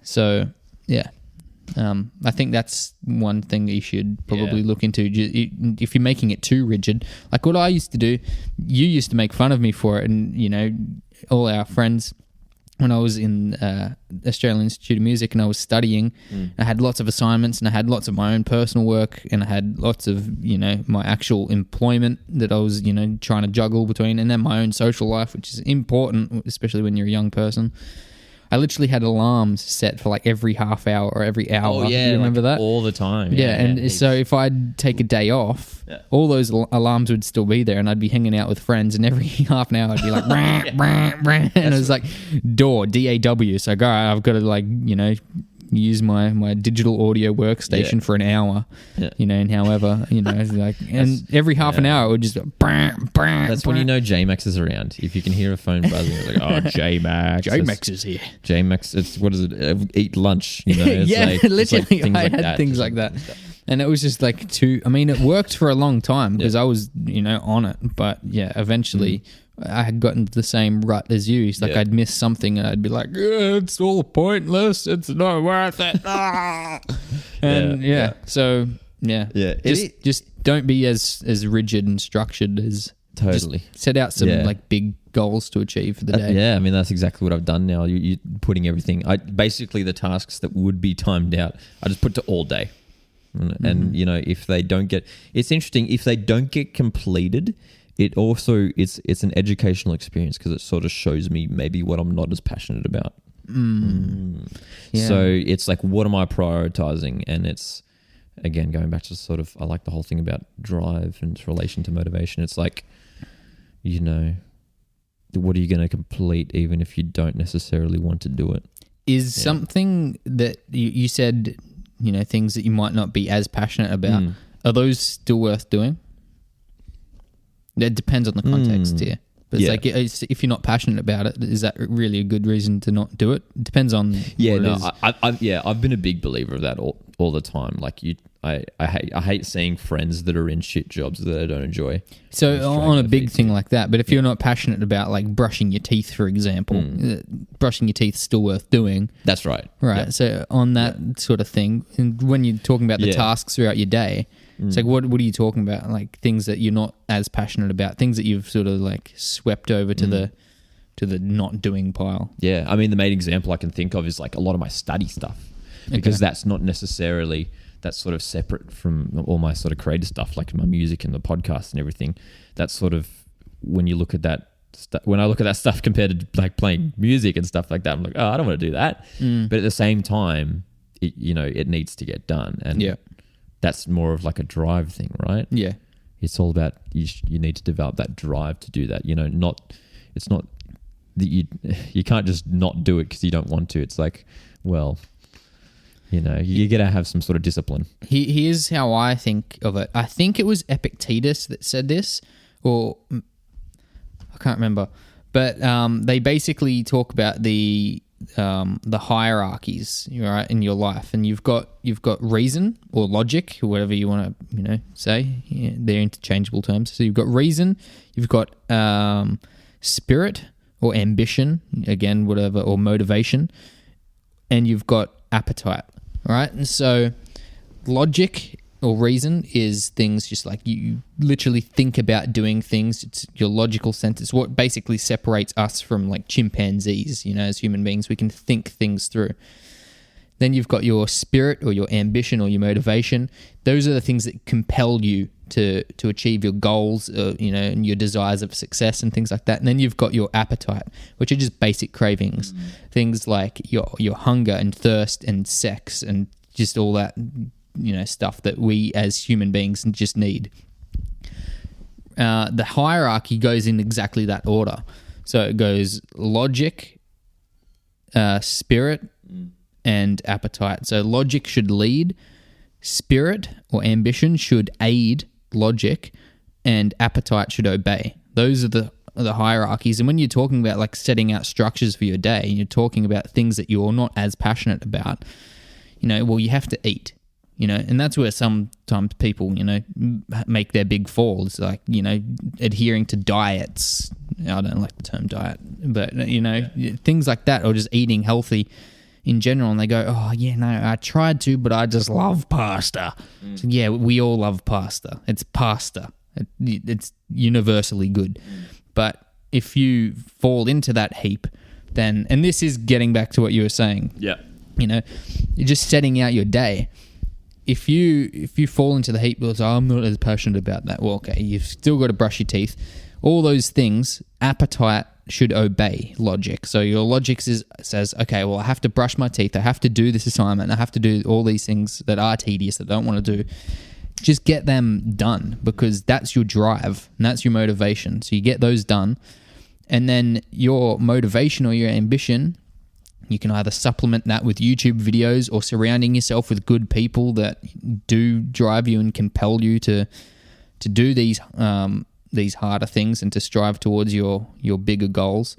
So, yeah. I think that's one thing that you should probably look into. If you're making it too rigid, like what I used to do, you used to make fun of me for it, and, all our friends, when I was in Australian Institute of Music and I was studying, I had lots of assignments and I had lots of my own personal work and I had lots of, my actual employment that I was, trying to juggle between, and then my own social life, which is important, especially when you're a young person. I literally had alarms set for like every half hour or every hour. Oh, yeah. You remember that? All the time. Yeah, and so if I'd take a day off, all those alarms would still be there, and I'd be hanging out with friends, and every half an hour I'd be like, and it was like DAW. So I've got to like, use my digital audio workstation for an hour, and however, like, and every half an hour it would just go, that's when J-Max is around. If you can hear a phone buzzing, it's like, oh, J-Max is here. J-Max, it's, what is it? Eat lunch, It's literally, I had things like that. And it was just like it worked for a long time because I was, on it. But eventually I had gotten to the same rut as you. It's like I'd miss something and I'd be like, it's all pointless. It's not worth it. And so just don't be as rigid and structured as totally. Just set out some like big goals to achieve for the day. I mean, that's exactly what I've done now. You're putting everything. Basically the tasks that would be timed out, I just put to all day. And if they don't get, it's interesting, if they don't get completed, it also it's an educational experience because it sort of shows me maybe what I'm not as passionate about. Yeah. So it's like, what am I prioritizing? And it's, again, going back to sort of, I like the whole thing about drive and its relation to motivation. It's like, what are you going to complete even if you don't necessarily want to do it? Is something that you said, things that you might not be as passionate about, are those still worth doing? It depends on the context here. But it's like, if you're not passionate about it, is that really a good reason to not do it? It depends on what it is. I've been a big believer of that all the time. Like I hate seeing friends that are in shit jobs that I don't enjoy. So on a big thing like that, but if you're not passionate about like brushing your teeth, for example, brushing your teeth is still worth doing. That's right. Right. Yeah. So on that sort of thing, and when you're talking about the tasks throughout your day, It's like, what are you talking about? Like things that you're not as passionate about, things that you've sort of like swept over to the not doing pile. Yeah, I mean, the main example I can think of is like a lot of my study stuff, because that's not necessarily, that's sort of separate from all my sort of creative stuff, like my music and the podcast and everything. That's sort of, when you look at that, when I look at that stuff compared to like playing music and stuff like that, I'm like, oh, I don't want to do that. But at the same time, it needs to get done. And that's more of like a drive thing, right? Yeah. It's all about, you need to develop that drive to do that. It's not that you can't just not do it because you don't want to. It's like, well, you got to have some sort of discipline. Here's how I think of it. I think it was Epictetus that said this, or I can't remember. But they basically talk about the hierarchies, right, in your life, and you've got reason or logic, or whatever you want to say. Yeah, they're interchangeable terms. So you've got reason, you've got spirit or ambition, again, whatever, or motivation, and you've got appetite, right? And so logic or reason is things just like you literally think about doing things. It's your logical sense. It's what basically separates us from like chimpanzees, as human beings. We can think things through. Then you've got your spirit or your ambition or your motivation. Those are the things that compel you to achieve your goals, and your desires of success and things like that. And then you've got your appetite, which are just basic cravings. Things like your hunger and thirst and sex and just all that, stuff that we as human beings just need. The hierarchy goes in exactly that order. So it goes logic, spirit, and appetite. So logic should lead, spirit or ambition should aid logic, and appetite should obey. Those are the hierarchies. And when you're talking about like setting out structures for your day, and you're talking about things that you're not as passionate about, well, you have to eat. And that's where sometimes people, make their big falls, like, adhering to diets. I don't like the term diet, but, things like that, or just eating healthy in general. And they go, oh, yeah, no, I tried to, but I just love pasta. So, yeah, we all love pasta. It's pasta. It's universally good. But if you fall into that heap, then, and this is getting back to what you were saying. Yeah. You're just setting out your day. If you fall into the heap because I'm not as passionate about that, well, okay, you've still got to brush your teeth. All those things, appetite should obey logic. So your logic says, okay, well, I have to brush my teeth. I have to do this assignment. I have to do all these things that are tedious that I don't want to do. Just get them done, because that's your drive and that's your motivation. So you get those done, and then your motivation or your ambition, you can either supplement that with YouTube videos or surrounding yourself with good people that do drive you and compel you to do these harder things and to strive towards your bigger goals.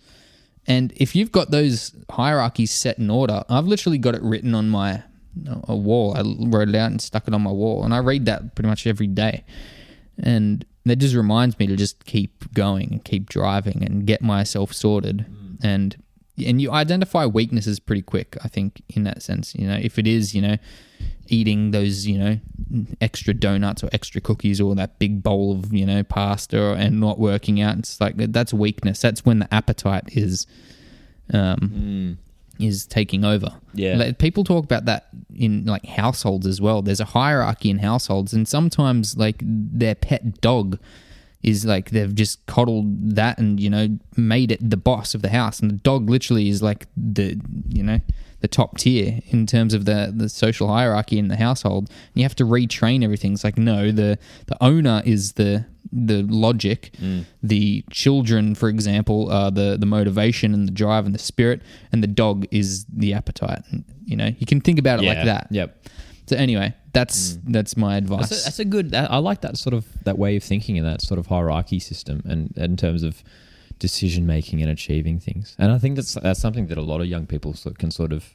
And if you've got those hierarchies set in order, I've literally got it written on a wall. I wrote it out and stuck it on my wall, and I read that pretty much every day. And that just reminds me to just keep going and keep driving and get myself sorted. And you identify weaknesses pretty quick, I think, in that sense. If it is, eating those, extra donuts or extra cookies or that big bowl of, pasta and not working out, it's like that's weakness. That's when the appetite is taking over. Yeah. Like, people talk about that in like households as well. There's a hierarchy in households, and sometimes like their pet dog is like they've just coddled that and, made it the boss of the house. And the dog literally is like the top tier in terms of the social hierarchy in the household. And you have to retrain everything. It's like, no, the owner is the logic. The children, for example, are the motivation and the drive and the spirit, and the dog is the appetite. And, you can think about it like that. Yep. So anyway, that's my advice. That's a good. I like that sort of that way of thinking and that sort of hierarchy system, and in terms of decision making and achieving things. And I think that's something that a lot of young people can sort of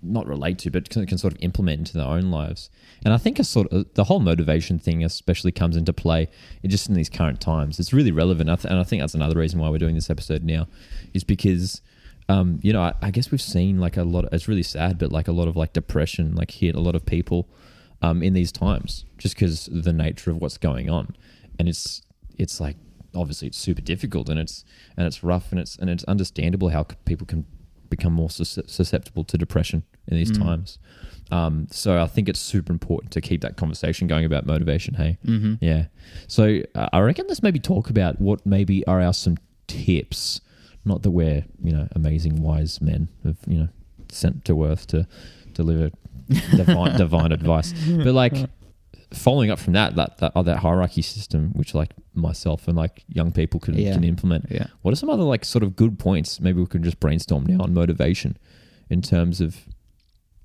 not relate to, but can sort of implement into their own lives. And I think the whole motivation thing especially comes into play just in these current times. It's really relevant, and I think that's another reason why we're doing this episode now, is because. I guess we've seen like a lot. It's really sad, but like a lot of like depression like hit a lot of people, in these times, just because of the nature of what's going on. And it's like, obviously it's super difficult, and it's rough, and it's understandable how people can become more susceptible to depression in these times. So I think it's super important to keep that conversation going about motivation. Hey, yeah. So I reckon let's maybe talk about what maybe are some tips. Not that we're amazing wise men of sent to earth to deliver divine advice, but like following up from that hierarchy system, which like myself and like young people can implement. Yeah. What are some other like sort of good points? Maybe we can just brainstorm now on motivation in terms of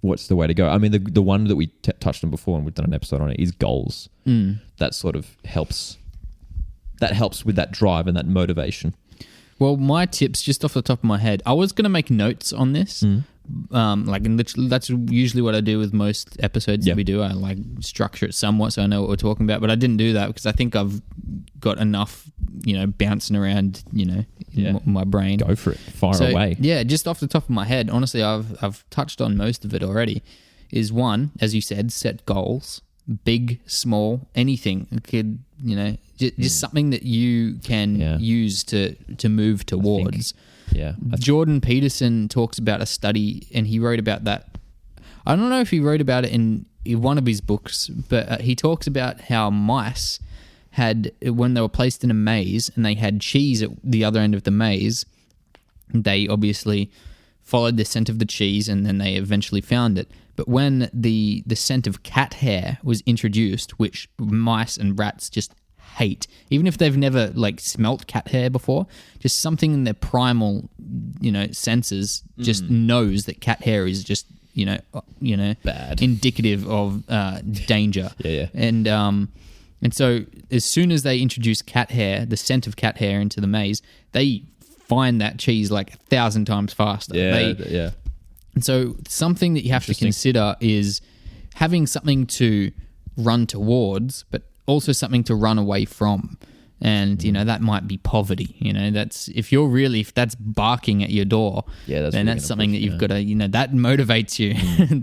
what's the way to go. I mean, the one that we touched on before, and we've done an episode on it, is goals. That sort of helps. That helps with that drive and that motivation. Well, my tips, just off the top of my head, I was going to make notes on this. That's usually what I do with most episodes that we do. I like structure it somewhat so I know what we're talking about, but I didn't do that because I think I've got enough, bouncing around, in my brain. Go for it. Fire away. Yeah, just off the top of my head, honestly, I've touched on most of it already. Is one, as you said, set goals. Big, small, anything. It could, just something that you can use to move towards. Jordan Peterson talks about a study, and he wrote about that. I don't know if he wrote about it in one of his books, but he talks about how mice had, when they were placed in a maze and they had cheese at the other end of the maze, they obviously followed the scent of the cheese and then they eventually found it. But when the scent of cat hair was introduced, which mice and rats just hate, even if they've never like smelt cat hair before, just something in their primal, senses just knows that cat hair is just, bad, indicative of danger. And so as soon as they introduce cat hair, the scent of cat hair into the maze, they find that cheese like 1,000 times faster. And so something that you have to consider is having something to run towards, but also something to run away from. And, that might be poverty. That's if that's barking at your door, then that's something that you've got to, that motivates you.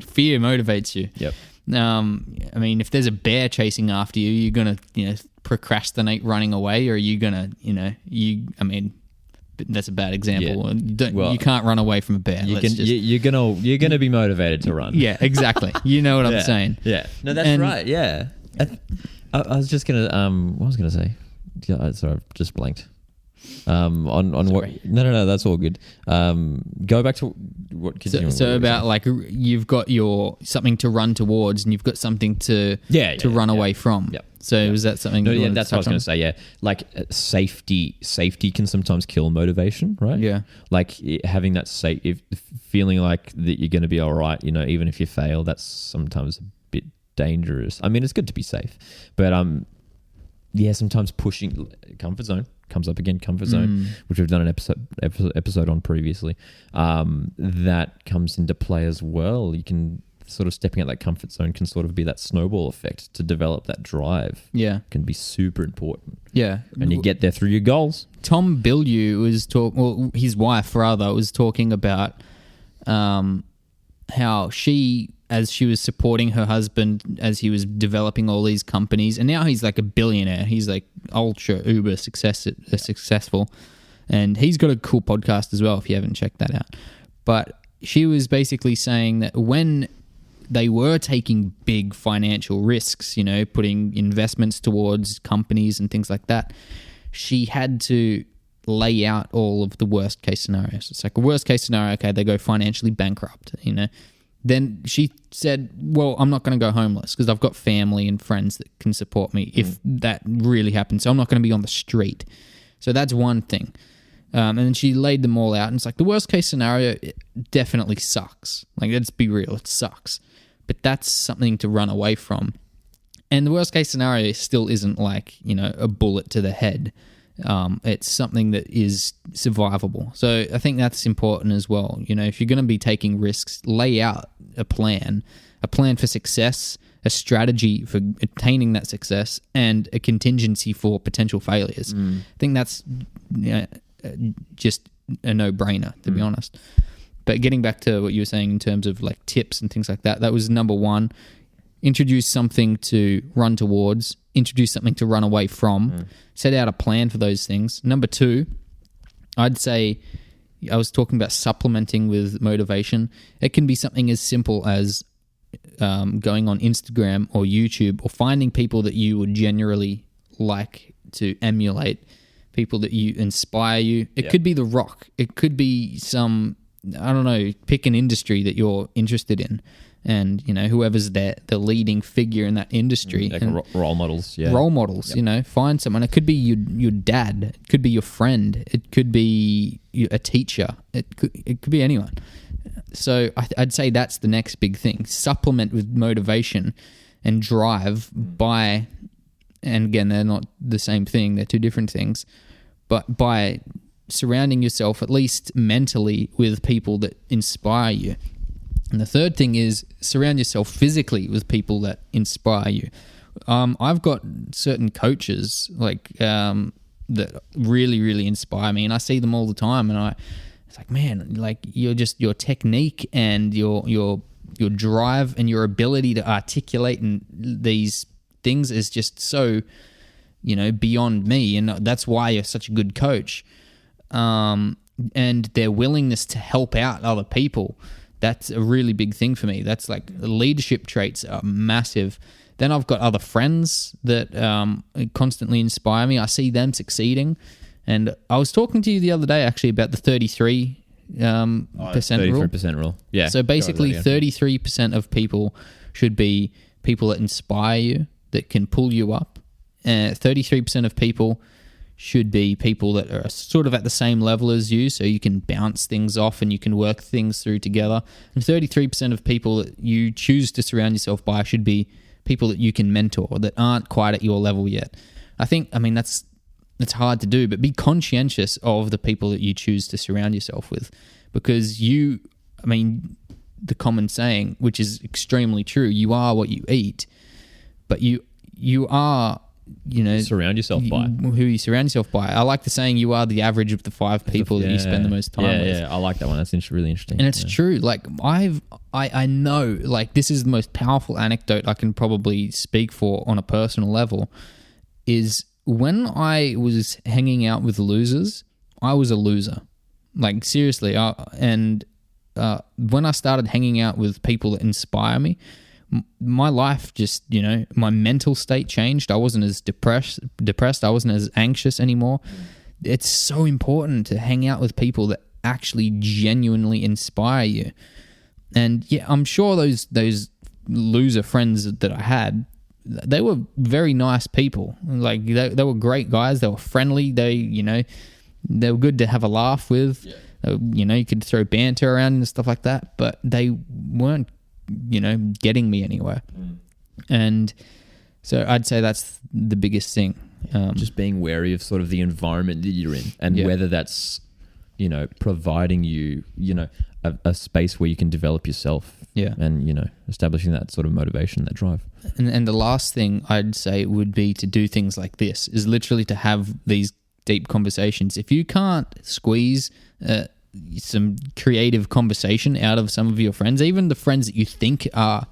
Fear motivates you. Yep. I mean, if there's a bear chasing after you, you're going to, procrastinate running away, or are you going to, that's a bad example. Yeah. You can't run away from a bear. You're gonna be motivated to run. Yeah, exactly. You know what I'm saying. Yeah. No, that's right. Yeah. I was just gonna what was I gonna say? Yeah, sorry, I've just blanked. On what? No, that's all good. Go back to what? So about like you've got your something to run towards, and you've got something to run away from. Yep. So is that something? No, that's what I was going to say. Yeah, like safety can sometimes kill motivation, right? Yeah, like having that feeling like that you're going to be all right. Even if you fail, that's sometimes a bit dangerous. I mean, it's good to be safe, but sometimes pushing comfort zone comes up again. Comfort zone, which we've done an episode on previously, that comes into play as well. You can sort of stepping out that comfort zone can sort of be that snowball effect to develop that drive. Yeah, can be super important. Yeah, and you get there through your goals. Tom Bilyeu was his wife rather was talking about how she, as she was supporting her husband as he was developing all these companies, and now he's like a billionaire. He's like ultra uber successful, and he's got a cool podcast as well if you haven't checked that out. But she was basically saying that when they were taking big financial risks, putting investments towards companies and things like that, she had to lay out all of the worst case scenarios. It's like a worst case scenario, okay, they go financially bankrupt, Then she said, well, I'm not going to go homeless because I've got family and friends that can support me if that really happens. So I'm not going to be on the street. So that's one thing. And then she laid them all out, and it's like the worst case scenario definitely sucks. Like, let's be real, it sucks. But that's something to run away from. And the worst case scenario still isn't like, a bullet to the head. It's something that is survivable. So I think that's important as well. If you're going to be taking risks, lay out a plan for success, a strategy for attaining that success, and a contingency for potential failures. I think that's just a no-brainer, to be honest. But getting back to what you were saying in terms of like tips and things like that, that was number one. introduce something to run towards, introduce something to run away from, set out a plan for those things. Number 2, I'd say, I was talking about supplementing with motivation. It can be something as simple as going on Instagram or YouTube, or finding people that you would generally like to emulate, people that you inspire you. It could be The Rock. It could be some, I don't know, pick an industry that you're interested in. And, whoever's the leading figure in that industry. Like role models, yeah. Role models, find someone. It could be your dad. It could be your friend. It could be a teacher. It could be anyone. So I'd say that's the next big thing. Supplement with motivation and drive by, and again, they're not the same thing. They're two different things. But by surrounding yourself, at least mentally, with people that inspire you. And the third thing is surround yourself physically with people that inspire you. I've got certain coaches that really, really inspire me, and I see them all the time. And it's like, man, like your technique and your drive and your ability to articulate and these things is just so, beyond me, and that's why you're such a good coach. And their willingness to help out other people. That's a really big thing for me. That's like leadership traits are massive. Then I've got other friends that constantly inspire me. I see them succeeding. And I was talking to you the other day actually about the 33% rule. 33% rule. Yeah. So basically 33% of people should be people that inspire you, that can pull you up. 33% of people should be people that are sort of at the same level as you, so you can bounce things off and you can work things through together. And 33% of people that you choose to surround yourself by should be people that you can mentor, that aren't quite at your level yet. That's hard to do, but be conscientious of the people that you choose to surround yourself with, because the common saying, which is extremely true, you are what you eat, but you are... surround yourself by who you surround yourself by. I like the saying, you are the average of the 5 people that you spend the most time with. Yeah, I like that one. That's really interesting. And it's true. Like I know, like, this is the most powerful anecdote I can probably speak for on a personal level, is when I was hanging out with losers, I was a loser. Like, seriously. When I started hanging out with people that inspire me, my life just, my mental state changed. I wasn't as depressed. I wasn't as anxious anymore. It's so important to hang out with people that actually genuinely inspire you. And yeah, I'm sure those loser friends that I had, they were very nice people. Like they were great guys. They were friendly. They were good to have a laugh with. Yeah. You could throw banter around and stuff like that, but they weren't getting me anywhere. And so I'd say that's the biggest thing. Just being wary of sort of the environment that you're in, and whether that's, providing you, a space where you can develop yourself. Yeah. And, establishing that sort of motivation, that drive. And the last thing I'd say would be to do things like this, is literally to have these deep conversations. If you can't squeeze some creative conversation out of some of your friends, even the friends that you think are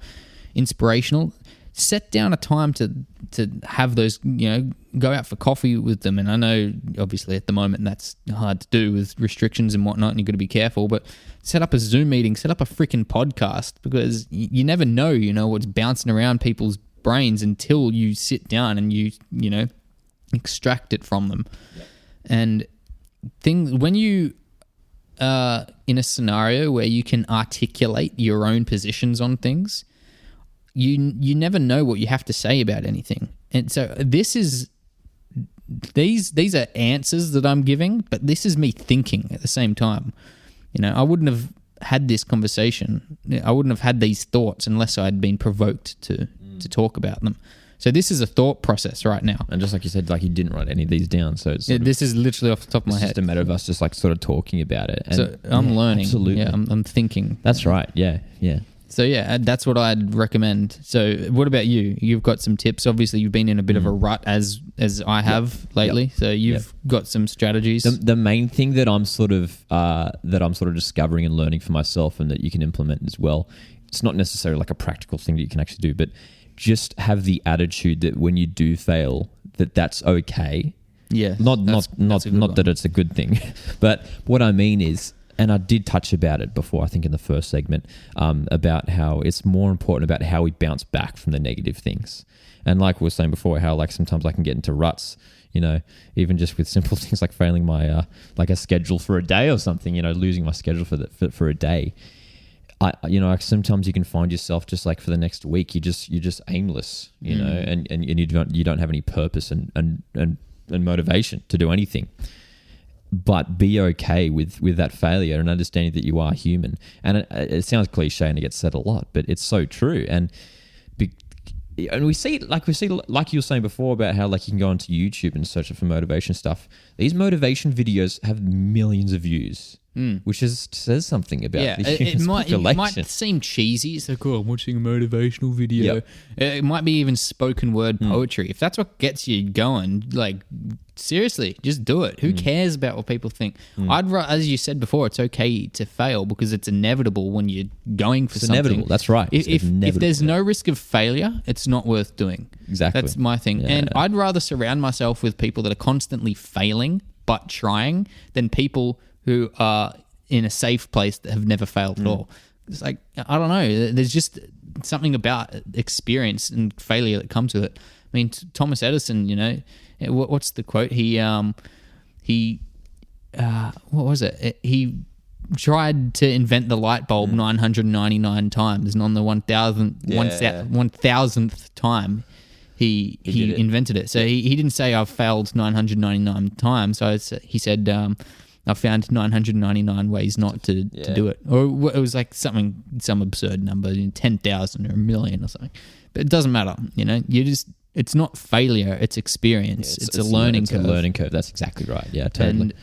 inspirational, set down a time to have those, go out for coffee with them. And I know obviously at the moment that's hard to do with restrictions and whatnot, and you've got to be careful, but set up a Zoom meeting, set up a freaking podcast, because you never know, what's bouncing around people's brains until you sit down and you extract it from them. Yeah. And when you in a scenario where you can articulate your own positions on things, you never know what you have to say about anything. And so these are answers that I'm giving, but this is me thinking at the same time. I wouldn't have had this conversation. I wouldn't have had these thoughts unless I'd been provoked to talk about them. So this is a thought process right now. And just like you said, like you didn't write any of these down. So this is literally off the top of my head. It's just a matter of us just like sort of talking about it. And so I'm learning. Absolutely. Yeah, I'm thinking. That's right. Yeah. Yeah. So yeah, that's what I'd recommend. So what about you? You've got some tips. Obviously, you've been in a bit of a rut as I have lately. Yep. So you've got some strategies. The main thing that I'm sort of discovering and learning for myself, and that you can implement as well, it's not necessarily like a practical thing that you can actually do, but just have the attitude that when you do fail, that's okay. Yeah. Not that it's a good thing, but what I mean is, and I did touch about it before, I think in the first segment, about how it's more important about how we bounce back from the negative things. And like we were saying before, how like sometimes I can get into ruts, you know, even just with simple things like failing my like a schedule for a day or something, you know, losing my schedule for a day. Sometimes you can find yourself just like for the next week, you're just aimless, you know, and you don't have any purpose and motivation to do anything. But be okay with that failure and understanding that you are human. And it sounds cliche and it gets said a lot, but it's so true. And we see like you were saying before about how like you can go onto YouTube and search for motivation stuff. These motivation videos have millions of views, which says something about the human population. It might seem cheesy. It's like, I'm watching a motivational video. Yep. It might be even spoken word poetry. If that's what gets you going, like seriously, just do it. Who cares about what people think? As you said before, it's okay to fail because it's inevitable when you're going for something. Inevitable. That's right. If there's no risk of failure, it's not worth doing. Exactly. That's my thing. Yeah. And I'd rather surround myself with people that are constantly failing but trying than people who are in a safe place that have never failed at all. It's like, I don't know. There's just something about experience and failure that comes with it. I mean, Thomas Edison, you know, what's the quote? What was it? He tried to invent the light bulb 999 times, and on the 1000th time, he invented it. So he didn't say I've failed 999 times. So he said I found 999 ways not to do it, or it was like some absurd number, 10,000 or 1,000,000 or something. But it doesn't matter, you know. It's not failure; it's experience. It's a learning curve. It's a learning curve. That's exactly right. Yeah, totally.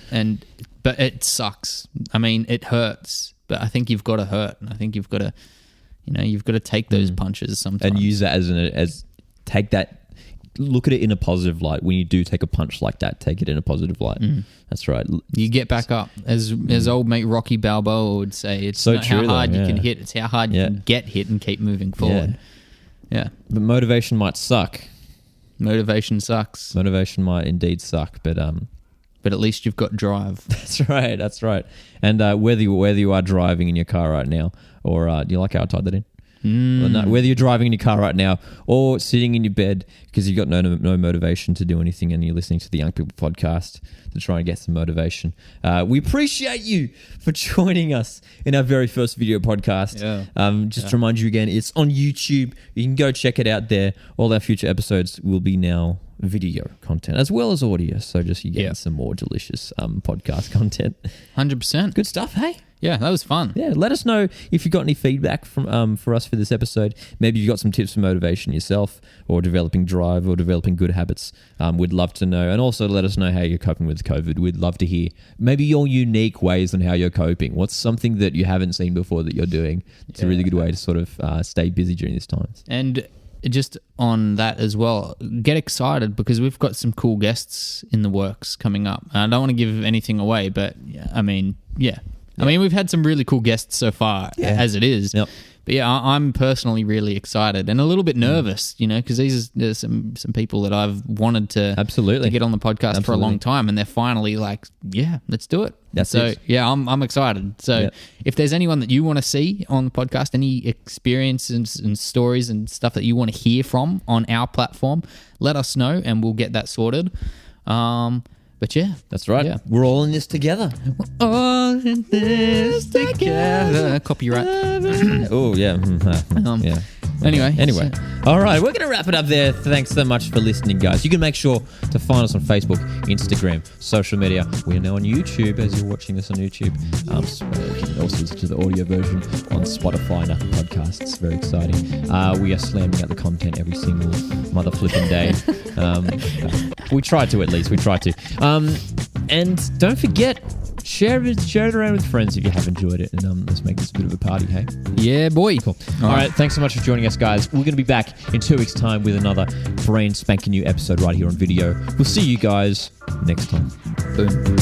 But it sucks. I mean, it hurts. But I think you've got to hurt, and I think you've got to, you've got to take those punches sometimes and use that as take that. Look at it in a positive light. When you do take a punch like that, take it in a positive light. That's right. You get back up. As old mate Rocky Balboa would say, it's so not true, how hard though, you can hit, it's how hard you can get hit and keep moving forward. Yeah. But motivation might suck. Motivation sucks. Motivation might indeed suck, but at least you've got drive. That's right. And whether you are driving in your car right now, or do you like how I tied that in? Or no, whether you're driving in your car right now or sitting in your bed because you've got no motivation to do anything and you're listening to the Young People podcast to try and get some motivation, we appreciate you for joining us in our very first video podcast. To remind you again, it's on YouTube. You can go check it out there. All our future episodes will be now video content as well as audio, so just you getting some more delicious podcast content. 100%. Good stuff, hey? Yeah, that was fun. Yeah, let us know if you got any feedback from for us for this episode. Maybe you've got some tips for motivation yourself or developing drive or developing good habits. We'd love to know. And also let us know how you're coping with COVID. We'd love to hear maybe your unique ways on how you're coping. What's something that you haven't seen before that you're doing? It's a really good way to sort of stay busy during this time. And just on that as well, get excited because we've got some cool guests in the works coming up. I don't want to give anything away, but I mean, we've had some really cool guests so far as it is. Yep. But I'm personally really excited and a little bit nervous, because these are some people that I've wanted to get on the podcast for a long time, and they're finally like, let's do it. I'm excited. So if there's anyone that you want to see on the podcast, any experiences and stories and stuff that you want to hear from on our platform, let us know and we'll get that sorted. But that's right. Yeah. We're all in this together. We're all in this together. Copyright. Oh, yeah. Anyway. All right. We're going to wrap it up there. Thanks so much for listening, guys. You can make sure to find us on Facebook, Instagram, social media. We are now on YouTube as you're watching this on YouTube. You can also listen to the audio version on Spotify and Apple Podcasts. Very exciting. We are slamming out the content every single mother flipping day. We try to, at least. We try to. And don't forget, share it around with friends if you have enjoyed it, and let's make this a bit of a party, hey? Yeah, boy. Cool. All right, thanks so much for joining us, guys. We're going to be back in 2 weeks' time with another brain spanking new episode right here on video. We'll see you guys next time. Boom.